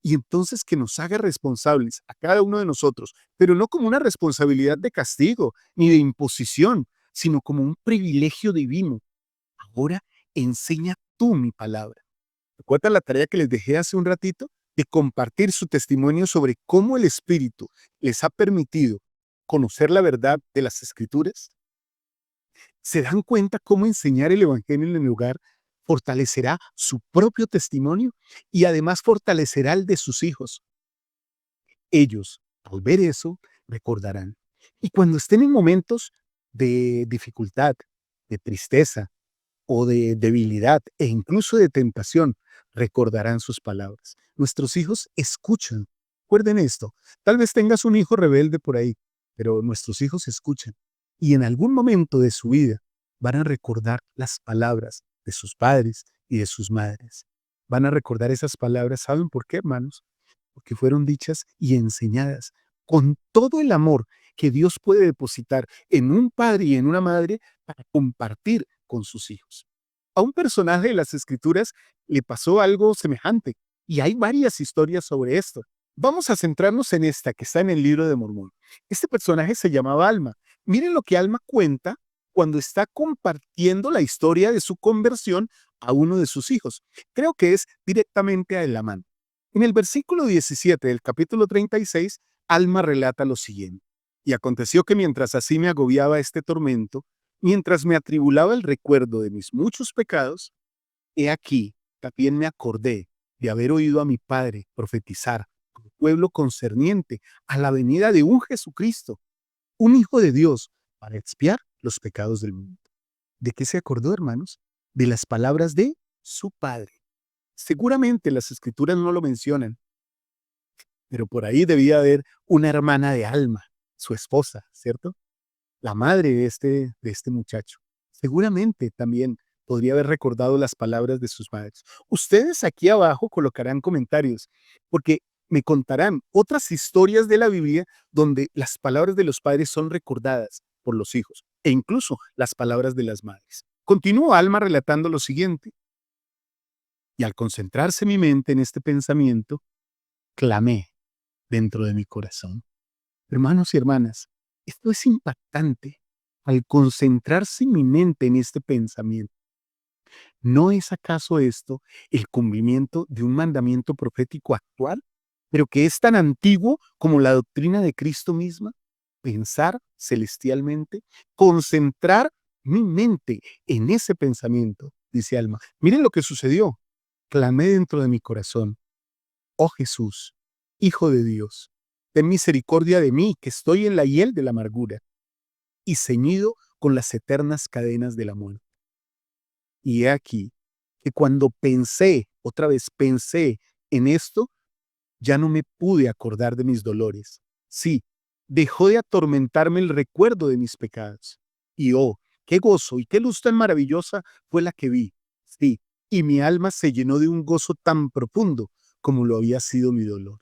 Y entonces que nos haga responsables a cada uno de nosotros, pero no como una responsabilidad de castigo ni de imposición, sino como un privilegio divino. Ahora enseña tú mi palabra. ¿Recuerdan la tarea que les dejé hace un ratito? De compartir su testimonio sobre cómo el Espíritu les ha permitido conocer la verdad de las Escrituras. ¿Se dan cuenta cómo enseñar el Evangelio en el hogar fortalecerá su propio testimonio y además fortalecerá el de sus hijos? Ellos, al ver eso, recordarán. Y cuando estén en momentos de dificultad, de tristeza, o de debilidad e incluso de tentación, recordarán sus palabras. Nuestros hijos escuchan. Recuerden esto. Tal vez tengas un hijo rebelde por ahí, pero nuestros hijos escuchan. Y en algún momento de su vida van a recordar las palabras de sus padres y de sus madres. Van a recordar esas palabras, ¿saben por qué, hermanos? Porque fueron dichas y enseñadas con todo el amor que Dios puede depositar en un padre y en una madre para compartir con sus hijos. A un personaje de las Escrituras le pasó algo semejante y hay varias historias sobre esto. Vamos a centrarnos en esta que está en el libro de Mormón. Este personaje se llamaba Alma. Miren lo que Alma cuenta cuando está compartiendo la historia de su conversión a uno de sus hijos. Creo que es directamente a Elamán. En el versículo 17 del capítulo 36, Alma relata lo siguiente. Y aconteció que mientras así me agobiaba este tormento, mientras me atribulaba el recuerdo de mis muchos pecados, he aquí, también me acordé de haber oído a mi padre profetizar al pueblo concerniente a la venida de un Jesucristo, un Hijo de Dios, para expiar los pecados del mundo. ¿De qué se acordó, hermanos? De las palabras de su padre. Seguramente las Escrituras no lo mencionan, pero por ahí debía haber una hermana de Alma, su esposa, ¿cierto? La madre de este muchacho. Seguramente también podría haber recordado las palabras de sus madres. Ustedes aquí abajo colocarán comentarios, porque me contarán otras historias de la Biblia donde las palabras de los padres son recordadas por los hijos, e incluso las palabras de las madres. Continúa Alma relatando lo siguiente. Y al concentrarse mi mente en este pensamiento, clamé dentro de mi corazón. Hermanos y hermanas, esto es impactante. Al concentrarse mi mente en este pensamiento, ¿no es acaso esto el cumplimiento de un mandamiento profético actual, pero que es tan antiguo como la doctrina de Cristo misma? Pensar celestialmente, concentrar mi mente en ese pensamiento, dice Alma. Miren lo que sucedió. Clamé dentro de mi corazón, oh Jesús, Hijo de Dios, ten misericordia de mí, que estoy en la hiel de la amargura y ceñido con las eternas cadenas de la muerte. Y he aquí que cuando pensé, otra vez pensé en esto, ya no me pude acordar de mis dolores. Sí, dejó de atormentarme el recuerdo de mis pecados. Y oh, qué gozo y qué luz tan maravillosa fue la que vi. Sí, y mi alma se llenó de un gozo tan profundo como lo había sido mi dolor.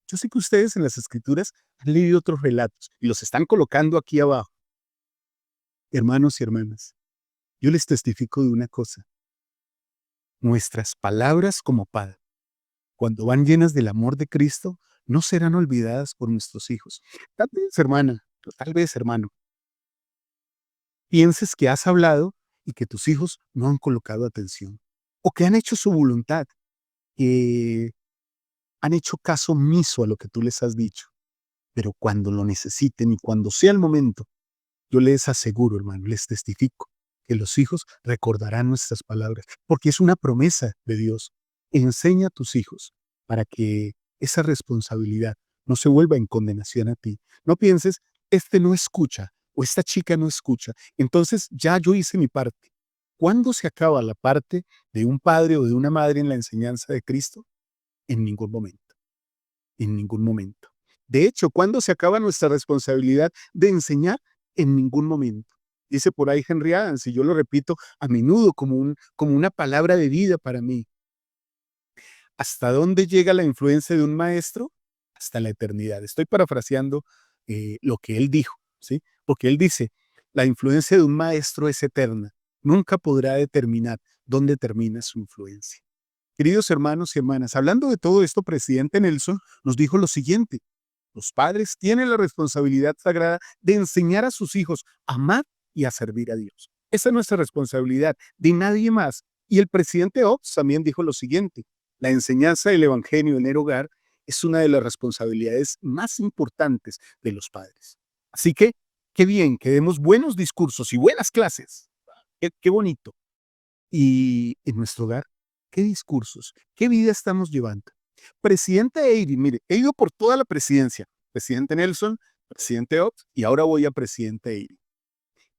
Yo sé que ustedes en las Escrituras han leído otros relatos y los están colocando aquí abajo. Hermanos y hermanas, yo les testifico de una cosa. Nuestras palabras como padre, cuando van llenas del amor de Cristo, no serán olvidadas por nuestros hijos. Tal vez, hermana, tal vez, hermano, pienses que has hablado y que tus hijos no han colocado atención, o que han hecho su voluntad, que han hecho caso omiso a lo que tú les has dicho. Pero cuando lo necesiten y cuando sea el momento, yo les aseguro, hermano, les testifico que los hijos recordarán nuestras palabras, porque es una promesa de Dios. Enseña a tus hijos para que esa responsabilidad no se vuelva en condenación a ti. No pienses, este no escucha o esta chica no escucha, entonces ya yo hice mi parte. ¿Cuándo se acaba la parte de un padre o de una madre en la enseñanza de Cristo? En ningún momento, en ningún momento. De hecho, ¿cuándo se acaba nuestra responsabilidad de enseñar? En ningún momento. Dice por ahí Henry Adams, y yo lo repito a menudo como una palabra de vida para mí. ¿Hasta dónde llega la influencia de un maestro? Hasta la eternidad. Estoy parafraseando lo que él dijo, ¿sí? Porque él dice, la influencia de un maestro es eterna. Nunca podrá determinar dónde termina su influencia. Queridos hermanos y hermanas, hablando de todo esto, presidente Nelson nos dijo lo siguiente. Los padres tienen la responsabilidad sagrada de enseñar a sus hijos a amar y a servir a Dios. Esa es nuestra responsabilidad, de nadie más. Y el presidente Ops también dijo lo siguiente, la enseñanza del evangelio en el hogar es una de las responsabilidades más importantes de los padres. Así que, qué bien que demos buenos discursos y buenas clases. Qué bonito. Y en nuestro hogar, ¿qué discursos? ¿Qué vida estamos llevando? Presidente Eyre, mire, he ido por toda la presidencia. Presidente Nelson, presidente Ops y ahora voy a presidente Eyre.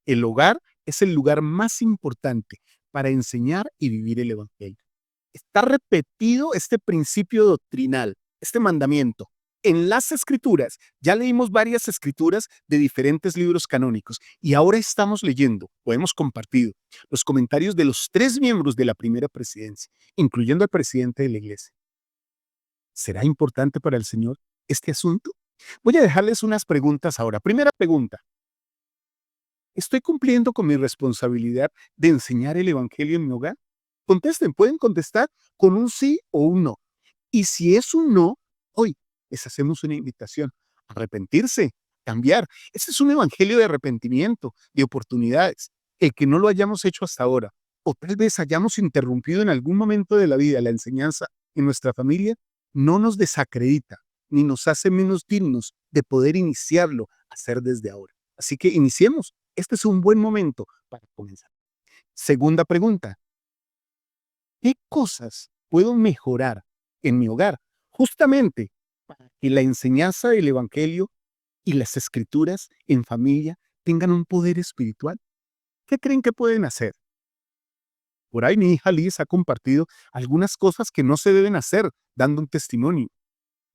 El hogar es el lugar más importante para enseñar y vivir el evangelio. Está repetido este principio doctrinal, este mandamiento. En las escrituras, ya leímos varias escrituras de diferentes libros canónicos y ahora estamos leyendo, o hemos compartido, los comentarios de los 3 miembros de la primera presidencia, incluyendo al presidente de la iglesia. ¿Será importante para el Señor este asunto? Voy a dejarles unas preguntas ahora. Primera pregunta. ¿Estoy cumpliendo con mi responsabilidad de enseñar el Evangelio en mi hogar? Contesten, pueden contestar con un sí o un no. Y si es un no, hoy les hacemos una invitación a arrepentirse, cambiar. Este es un evangelio de arrepentimiento, de oportunidades. El que no lo hayamos hecho hasta ahora, o tal vez hayamos interrumpido en algún momento de la vida la enseñanza en nuestra familia, no nos desacredita ni nos hace menos dignos de poder iniciarlo a hacer desde ahora. Así que iniciemos. Este es un buen momento para comenzar. Segunda pregunta. ¿Qué cosas puedo mejorar en mi hogar justamente para que la enseñanza del Evangelio y las escrituras en familia tengan un poder espiritual? ¿Qué creen que pueden hacer? Por ahí mi hija Liz ha compartido algunas cosas que no se deben hacer dando un testimonio.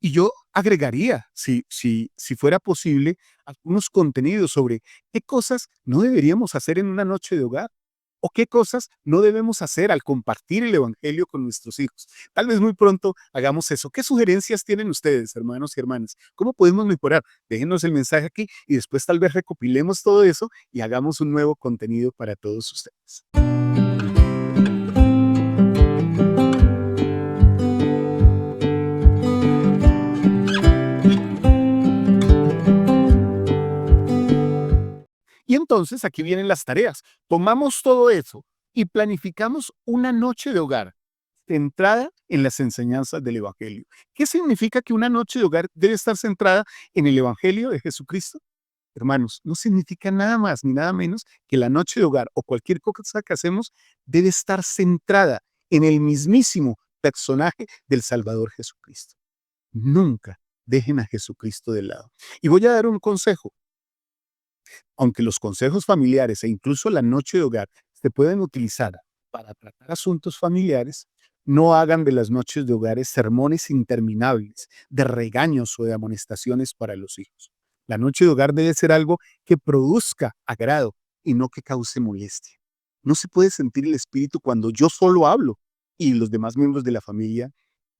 Y yo agregaría, si fuera posible, algunos contenidos sobre qué cosas no deberíamos hacer en una noche de hogar o qué cosas no debemos hacer al compartir el Evangelio con nuestros hijos. Tal vez muy pronto hagamos eso. ¿Qué sugerencias tienen ustedes, hermanos y hermanas? ¿Cómo podemos mejorar? Déjenos el mensaje aquí y después tal vez recopilemos todo eso y hagamos un nuevo contenido para todos ustedes. Y entonces aquí vienen las tareas. Tomamos todo eso y planificamos una noche de hogar centrada en las enseñanzas del Evangelio. ¿Qué significa que una noche de hogar debe estar centrada en el Evangelio de Jesucristo? Hermanos, no significa nada más ni nada menos que la noche de hogar o cualquier cosa que hacemos debe estar centrada en el mismísimo personaje del Salvador Jesucristo. Nunca dejen a Jesucristo de lado. Y voy a dar un consejo. Aunque los consejos familiares e incluso la noche de hogar se pueden utilizar para tratar asuntos familiares, no hagan de las noches de hogares sermones interminables, de regaños o de amonestaciones para los hijos. La noche de hogar debe ser algo que produzca agrado y no que cause molestia. No se puede sentir el espíritu cuando yo solo hablo y los demás miembros de la familia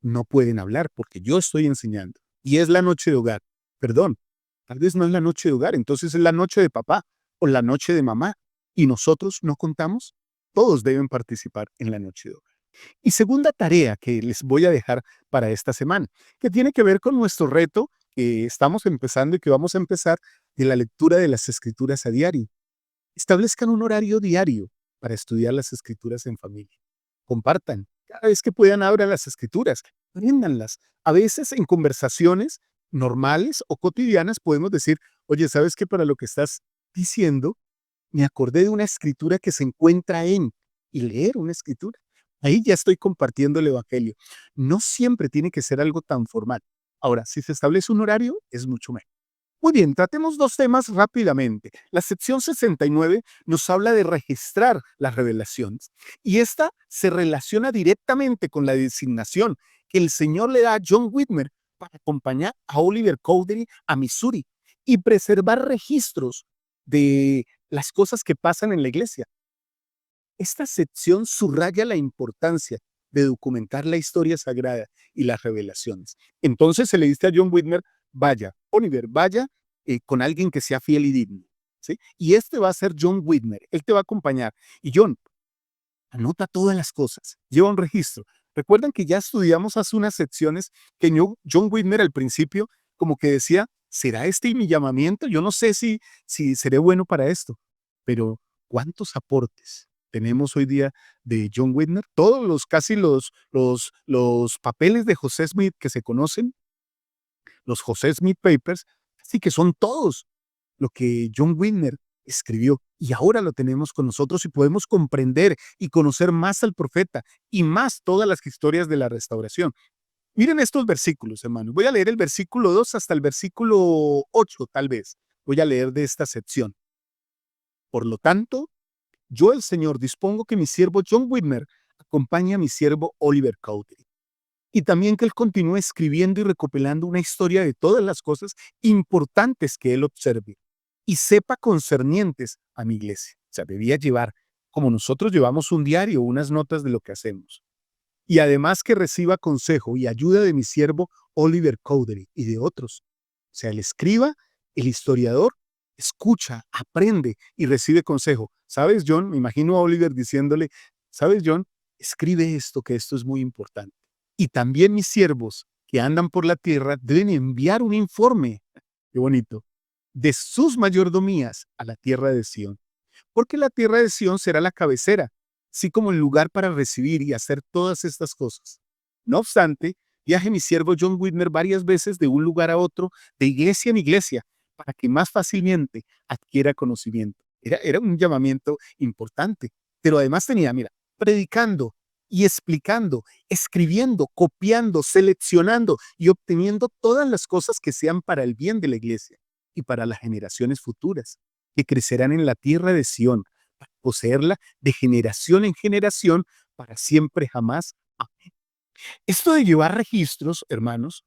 no pueden hablar porque yo estoy enseñando. Y es la noche de hogar. Perdón, tal vez no es la noche de hogar, entonces es la noche de papá o la noche de mamá. ¿Y nosotros no contamos? Todos deben participar en la noche de hogar. Y segunda tarea que les voy a dejar para esta semana, que tiene que ver con nuestro reto que estamos empezando y que vamos a empezar de la lectura de las escrituras a diario. Establezcan un horario diario para estudiar las escrituras en familia. Compartan. Cada vez que puedan, abran las escrituras, apréndanlas. A veces en conversaciones normales o cotidianas podemos decir, oye, ¿sabes qué? Para lo que estás diciendo, me acordé de una escritura que se encuentra en, y leer una escritura. Ahí ya estoy compartiendo el Evangelio. No siempre tiene que ser algo tan formal. Ahora, si se establece un horario, es mucho mejor. Muy bien, tratemos 2 temas rápidamente. La sección 69 nos habla de registrar las revelaciones y esta se relaciona directamente con la designación que el Señor le da a John Whitmer para acompañar a Oliver Cowdery a Missouri y preservar registros de las cosas que pasan en la iglesia. Esta sección subraya la importancia de documentar la historia sagrada y las revelaciones. Entonces se le dice a John Whitmer, vaya, Oliver, vaya con alguien que sea fiel y digno. ¿Sí? Y este va a ser John Whitmer, él te va a acompañar. Y John, anota todas las cosas, lleva un registro. Recuerdan que ya estudiamos hace unas secciones que John Whitmer al principio como que decía, ¿será este mi llamamiento? Yo no sé si seré bueno para esto, pero ¿cuántos aportes tenemos hoy día de John Whitmer? Todos casi los papeles de José Smith que se conocen, los José Smith Papers, así que son todos lo que John Whitmer escribió y ahora lo tenemos con nosotros y podemos comprender y conocer más al profeta y más todas las historias de la restauración. Miren estos versículos, hermanos. Voy a leer el versículo 2 hasta el versículo 8, tal vez. Voy a leer de esta sección. Por lo tanto, yo, el Señor, dispongo que mi siervo John Whitmer acompañe a mi siervo Oliver Cowdery. Y también que él continúe escribiendo y recopilando una historia de todas las cosas importantes que él observe y sepa concernientes a mi iglesia. O sea, debía llevar, como nosotros llevamos un diario, unas notas de lo que hacemos. Y además que reciba consejo y ayuda de mi siervo Oliver Cowdery y de otros. O sea, el escriba, el historiador, escucha, aprende y recibe consejo. ¿Sabes, John? Me imagino a Oliver diciéndole, ¿sabes, John? Escribe esto, que esto es muy importante. Y también mis siervos que andan por la tierra deben enviar un informe, qué bonito, de sus mayordomías a la tierra de Sión. Porque la tierra de Sión será la cabecera, así como el lugar para recibir y hacer todas estas cosas. No obstante, viaje mi siervo John Whitmer varias veces de un lugar a otro, de iglesia en iglesia, para que más fácilmente adquiera conocimiento. Era un llamamiento importante, pero además tenía, mira, predicando y explicando, escribiendo, copiando, seleccionando y obteniendo todas las cosas que sean para el bien de la iglesia y para las generaciones futuras, que crecerán en la tierra de Sión, para poseerla de generación en generación, para siempre jamás. Amén. Esto de llevar registros, hermanos,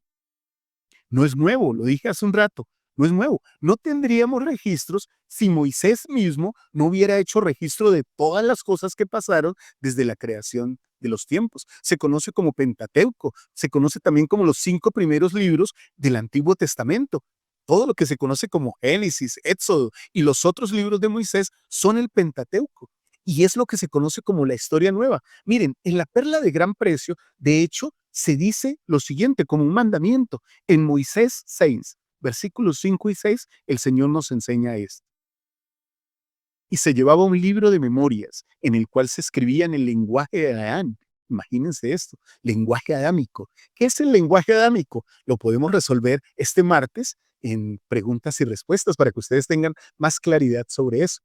no es nuevo, lo dije hace un rato, no es nuevo. No tendríamos registros si Moisés mismo no hubiera hecho registro de todas las cosas que pasaron desde la creación de los tiempos. Se conoce como Pentateuco, se conoce también como los 5 primeros libros del Antiguo Testamento. Todo lo que se conoce como Génesis, Éxodo y los otros libros de Moisés son el Pentateuco. Y es lo que se conoce como la historia nueva. Miren, en la perla de gran precio, de hecho, se dice lo siguiente como un mandamiento. En Moisés 6, versículos 5 y 6, el Señor nos enseña esto. Y se llevaba un libro de memorias en el cual se escribía en el lenguaje de Adán. Imagínense esto, lenguaje adámico. ¿Qué es el lenguaje adámico? Lo podemos resolver este martes en preguntas y respuestas para que ustedes tengan más claridad sobre eso.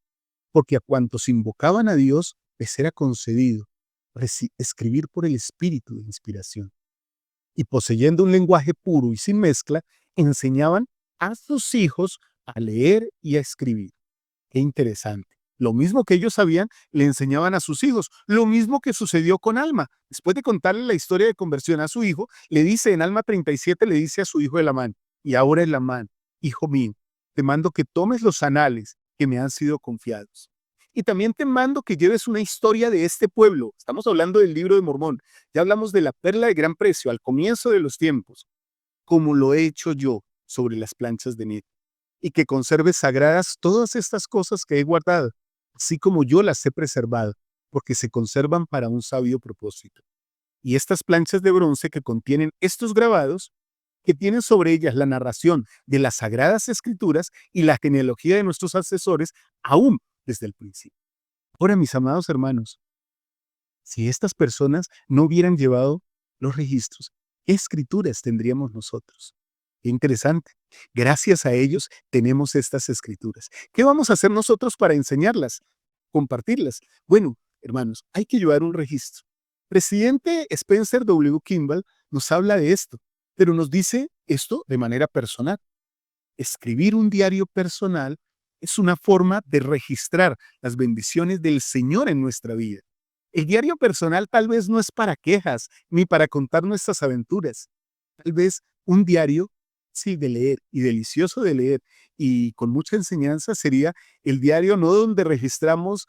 Porque a cuantos invocaban a Dios les era concedido escribir por el espíritu de inspiración. Y poseyendo un lenguaje puro y sin mezcla, enseñaban a sus hijos a leer y a escribir. Qué interesante. Lo mismo que ellos sabían, le enseñaban a sus hijos. Lo mismo que sucedió con Alma. Después de contarle la historia de conversión a su hijo, le dice en Alma 37, le dice a su hijo Elamán, y ahora Elamán, hijo mío, te mando que tomes los anales que me han sido confiados. Y también te mando que lleves una historia de este pueblo. Estamos hablando del libro de Mormón. Ya hablamos de la perla de gran precio al comienzo de los tiempos, como lo he hecho yo sobre las planchas de Nit. Y que conserves sagradas todas estas cosas que he guardado, así como yo las he preservado, porque se conservan para un sabio propósito. Y estas planchas de bronce que contienen estos grabados, que tienen sobre ellas la narración de las sagradas escrituras y la genealogía de nuestros asesores, aún desde el principio. Ahora, mis amados hermanos, si estas personas no hubieran llevado los registros, ¿qué escrituras tendríamos nosotros? Qué interesante. Gracias a ellos tenemos estas escrituras. ¿Qué vamos a hacer nosotros para enseñarlas? Compartirlas. Bueno, hermanos, hay que llevar un registro. Presidente Spencer W. Kimball nos habla de esto, pero nos dice esto de manera personal. Escribir un diario personal es una forma de registrar las bendiciones del Señor en nuestra vida. El diario personal tal vez no es para quejas ni para contar nuestras aventuras. Tal vez un diario, sí, de leer y delicioso de leer y con mucha enseñanza sería el diario no donde registramos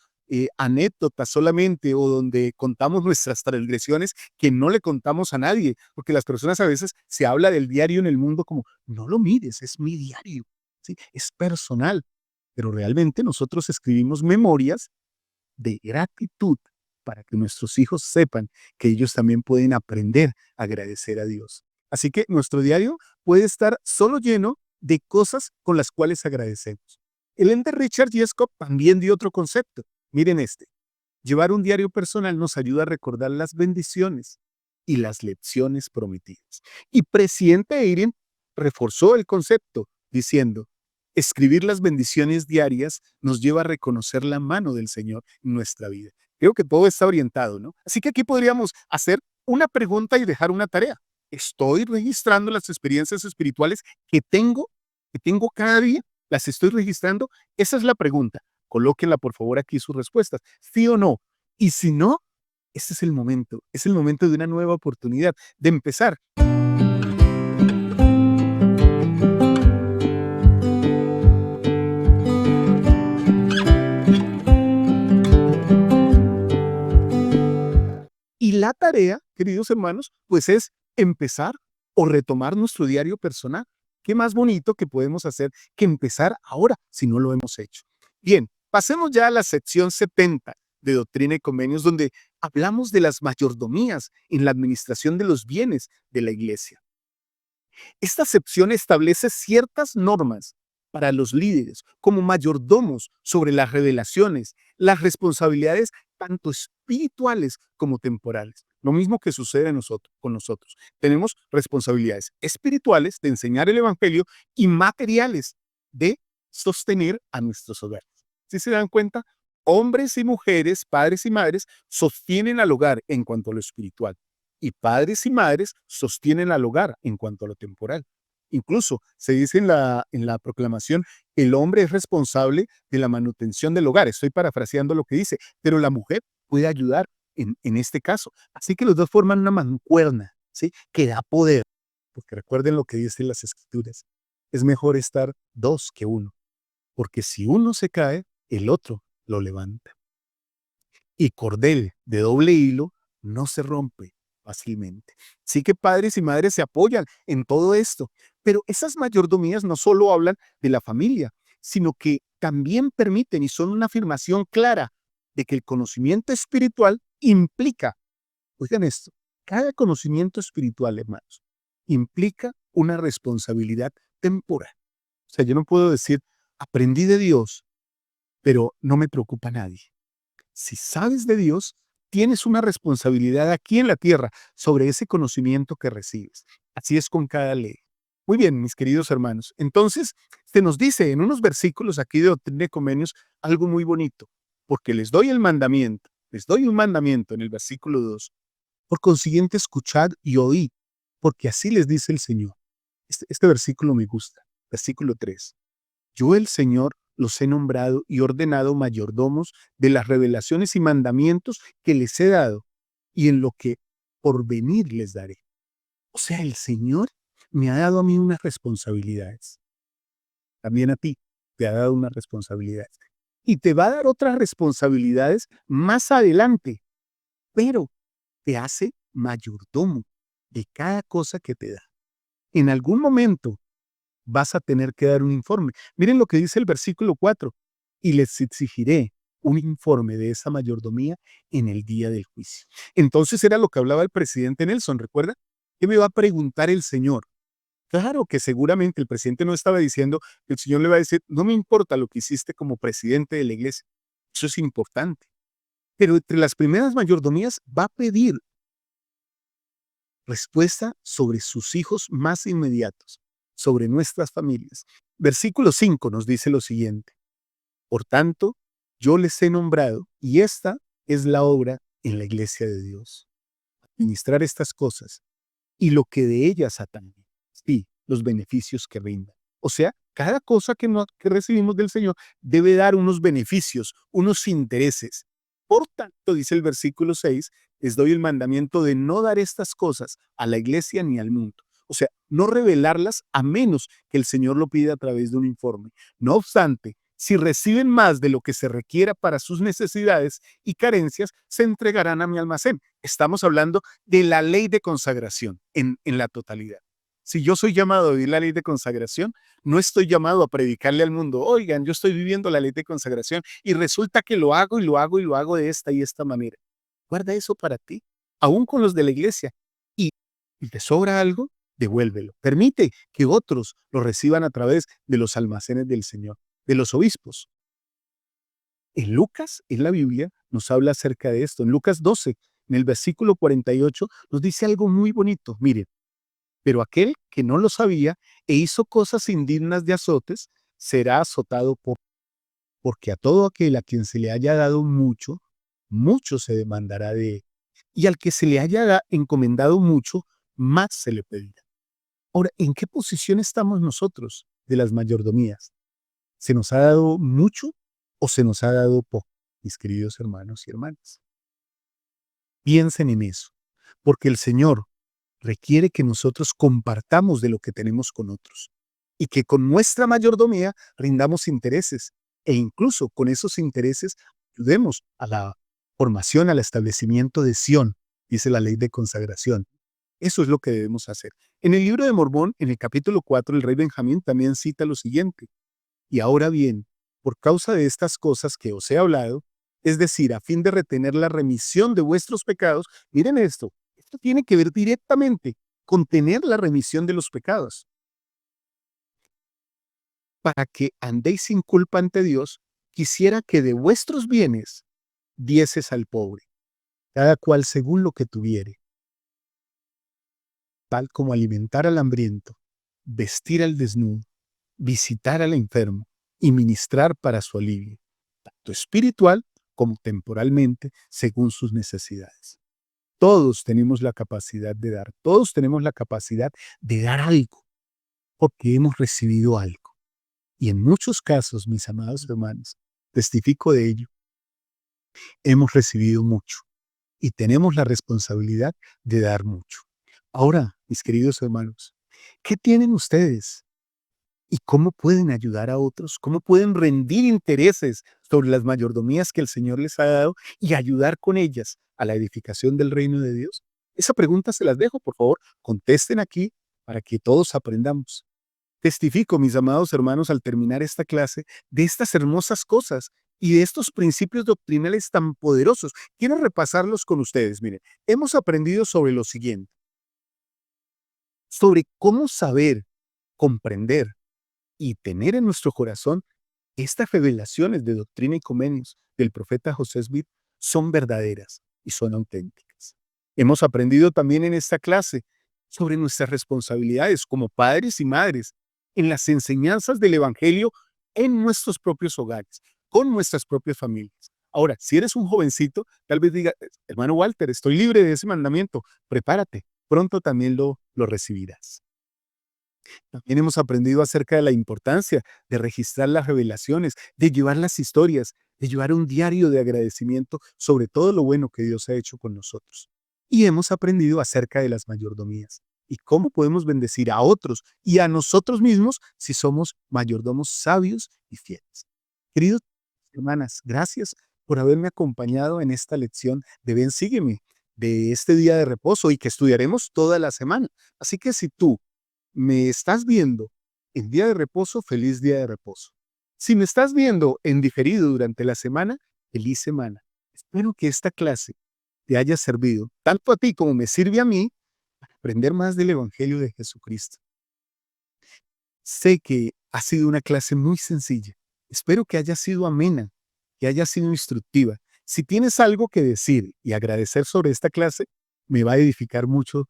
anécdotas solamente o donde contamos nuestras transgresiones que no le contamos a nadie, porque las personas a veces se habla del diario en el mundo como, no lo mires, es mi diario, ¿sí? Es personal, pero realmente nosotros escribimos memorias de gratitud para que nuestros hijos sepan que ellos también pueden aprender a agradecer a Dios. Así que nuestro diario puede estar solo lleno de cosas con las cuales agradecemos. El ente Richard J. Scott también dio otro concepto. Miren este. Llevar un diario personal nos ayuda a recordar las bendiciones y las lecciones prometidas. Y presidente Eyring reforzó el concepto diciendo, escribir las bendiciones diarias nos lleva a reconocer la mano del Señor en nuestra vida. Creo que todo está orientado, ¿no? Así que aquí podríamos hacer una pregunta y dejar una tarea. ¿Estoy registrando las experiencias espirituales que tengo cada día? ¿Las estoy registrando? Esa es la pregunta. Colóquenla, por favor, aquí sus respuestas. ¿Sí o no? Y si no, Este es el momento de una nueva oportunidad, de empezar. Y la tarea, queridos hermanos, pues es empezar o retomar nuestro diario personal. ¿Qué más bonito que podemos hacer que empezar ahora si no lo hemos hecho? Bien, pasemos ya a la sección 70 de Doctrina y Convenios, donde hablamos de las mayordomías en la administración de los bienes de la iglesia. Esta sección establece ciertas normas para los líderes como mayordomos sobre las revelaciones, las responsabilidades tanto espirituales como temporales. Lo mismo que sucede con nosotros. Tenemos responsabilidades espirituales de enseñar el evangelio y materiales de sostener a nuestros hogares. ¿Sí se dan cuenta? Hombres y mujeres, padres y madres sostienen al hogar en cuanto a lo espiritual y padres y madres sostienen al hogar en cuanto a lo temporal. Incluso se dice en la proclamación, el hombre es responsable de la manutención del hogar. Estoy parafraseando lo que dice, pero la mujer puede ayudar en este caso. Así que los dos forman una mancuerna, ¿sí? Que da poder. Porque recuerden lo que dicen las escrituras. Es mejor estar dos que uno, porque si uno se cae, el otro lo levanta. Y cordel de doble hilo no se rompe fácilmente. Sí que padres y madres se apoyan en todo esto, pero esas mayordomías no solo hablan de la familia, sino que también permiten y son una afirmación clara de que el conocimiento espiritual implica, oigan esto, cada conocimiento espiritual, hermanos, implica una responsabilidad temporal. O sea, yo no puedo decir, aprendí de Dios, pero no me preocupa nadie. Si sabes de Dios, tienes una responsabilidad aquí en la tierra sobre ese conocimiento que recibes. Así es con cada ley. Muy bien, mis queridos hermanos. Entonces, se nos dice en unos versículos aquí de Doctrina y Convenios algo muy bonito, porque les doy un mandamiento en el versículo 2. Por consiguiente, escuchad y oíd, porque así les dice el Señor. Este versículo me gusta. Versículo 3. Yo, el Señor, los he nombrado y ordenado mayordomos de las revelaciones y mandamientos que les he dado y en lo que por venir les daré. O sea, el Señor me ha dado a mí unas responsabilidades. También a ti te ha dado unas responsabilidades. Y te va a dar otras responsabilidades más adelante, pero te hace mayordomo de cada cosa que te da. En algún momento vas a tener que dar un informe. Miren lo que dice el versículo 4. Y les exigiré un informe de esa mayordomía en el día del juicio. Entonces era lo que hablaba el presidente Nelson, ¿recuerda? ¿Qué me va a preguntar el Señor? Claro que seguramente el presidente no estaba diciendo que el Señor le va a decir, no me importa lo que hiciste como presidente de la iglesia. Eso es importante. Pero entre las primeras mayordomías va a pedir respuesta sobre sus hijos más inmediatos, sobre nuestras familias. Versículo 5 nos dice lo siguiente. Por tanto, yo les he nombrado, y esta es la obra en la iglesia de Dios. Administrar estas cosas y lo que de ellas atañe. Sí, los beneficios que rindan. O sea, cada cosa que recibimos del Señor debe dar unos beneficios, unos intereses. Por tanto, dice el versículo 6, les doy el mandamiento de no dar estas cosas a la iglesia ni al mundo. O sea, no revelarlas a menos que el Señor lo pida a través de un informe. No obstante, si reciben más de lo que se requiera para sus necesidades y carencias, se entregarán a mi almacén. Estamos hablando de la ley de consagración en la totalidad. Si yo soy llamado a vivir la ley de consagración, no estoy llamado a predicarle al mundo, oigan, yo estoy viviendo la ley de consagración y resulta que lo hago y lo hago y lo hago de esta y esta manera. Guarda eso para ti, aún con los de la iglesia. Y si te sobra algo, devuélvelo. Permite que otros lo reciban a través de los almacenes del Señor, de los obispos. En Lucas, en la Biblia, nos habla acerca de esto. En Lucas 12, en el versículo 48, nos dice algo muy bonito. Miren, pero aquel que no lo sabía e hizo cosas indignas de azotes, será azotado porque a todo aquel a quien se le haya dado mucho, mucho se demandará de él. Y al que se le haya encomendado mucho, más se le pedirá. Ahora, ¿en qué posición estamos nosotros de las mayordomías? ¿Se nos ha dado mucho o se nos ha dado poco, mis queridos hermanos y hermanas? Piensen en eso, porque el Señor requiere que nosotros compartamos de lo que tenemos con otros y que con nuestra mayordomía rindamos intereses e incluso con esos intereses ayudemos a la formación, al establecimiento de Sión, dice la ley de consagración. Eso es lo que debemos hacer. En el libro de Mormón, en el capítulo 4, el rey Benjamín también cita lo siguiente: y ahora bien, por causa de estas cosas que os he hablado, es decir, a fin de retener la remisión de vuestros pecados, miren esto tiene que ver directamente con tener la remisión de los pecados, para que andéis sin culpa ante Dios, quisiera que de vuestros bienes dieses al pobre, cada cual según lo que tuviere, tal como alimentar al hambriento, vestir al desnudo, visitar al enfermo y ministrar para su alivio, tanto espiritual como temporalmente, según sus necesidades. Todos tenemos la capacidad de dar, todos tenemos la capacidad de dar algo, porque hemos recibido algo. Y en muchos casos, mis amados hermanos, testifico de ello, hemos recibido mucho y tenemos la responsabilidad de dar mucho. Ahora, mis queridos hermanos, ¿qué tienen ustedes? ¿Y cómo pueden ayudar a otros? ¿Cómo pueden rendir intereses sobre las mayordomías que el Señor les ha dado y ayudar con ellas a la edificación del reino de Dios? Esa pregunta se las dejo, por favor, contesten aquí para que todos aprendamos. Testifico, mis amados hermanos, al terminar esta clase, de estas hermosas cosas y de estos principios doctrinales tan poderosos. Quiero repasarlos con ustedes. Miren, hemos aprendido sobre lo siguiente: sobre cómo saber, comprender y tener en nuestro corazón estas revelaciones de doctrina y convenios del profeta José Smith son verdaderas y son auténticas. Hemos aprendido también en esta clase sobre nuestras responsabilidades como padres y madres en las enseñanzas del Evangelio en nuestros propios hogares, con nuestras propias familias. Ahora, si eres un jovencito, tal vez diga: hermano Walter, estoy libre de ese mandamiento, prepárate, pronto también lo recibirás. También hemos aprendido acerca de la importancia de registrar las revelaciones, de llevar las historias, de llevar un diario de agradecimiento sobre todo lo bueno que Dios ha hecho con nosotros. Y hemos aprendido acerca de las mayordomías y cómo podemos bendecir a otros y a nosotros mismos si somos mayordomos sabios y fieles. Queridos hermanas, gracias por haberme acompañado en esta lección de Ven, sígueme, de este día de reposo y que estudiaremos toda la semana. Así que si tú me estás viendo en día de reposo, feliz día de reposo. Si me estás viendo en diferido durante la semana, feliz semana. Espero que esta clase te haya servido, tanto a ti como me sirve a mí, para aprender más del Evangelio de Jesucristo. Sé que ha sido una clase muy sencilla. Espero que haya sido amena, que haya sido instructiva. Si tienes algo que decir y agradecer sobre esta clase, me van a edificar mucho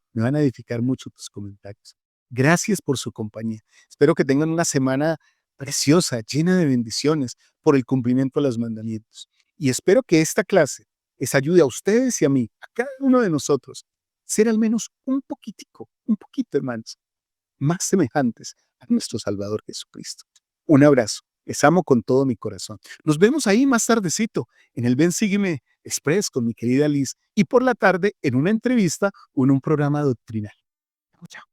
tus comentarios. Gracias por su compañía. Espero que tengan una semana preciosa, llena de bendiciones por el cumplimiento de los mandamientos. Y espero que esta clase les ayude a ustedes y a mí, a cada uno de nosotros, ser al menos un poquito, hermanos, más semejantes a nuestro Salvador Jesucristo. Un abrazo. Les amo con todo mi corazón. Nos vemos ahí más tardecito en el Ven Sígueme Express con mi querida Liz y por la tarde en una entrevista o en un programa doctrinal. Chao, chao.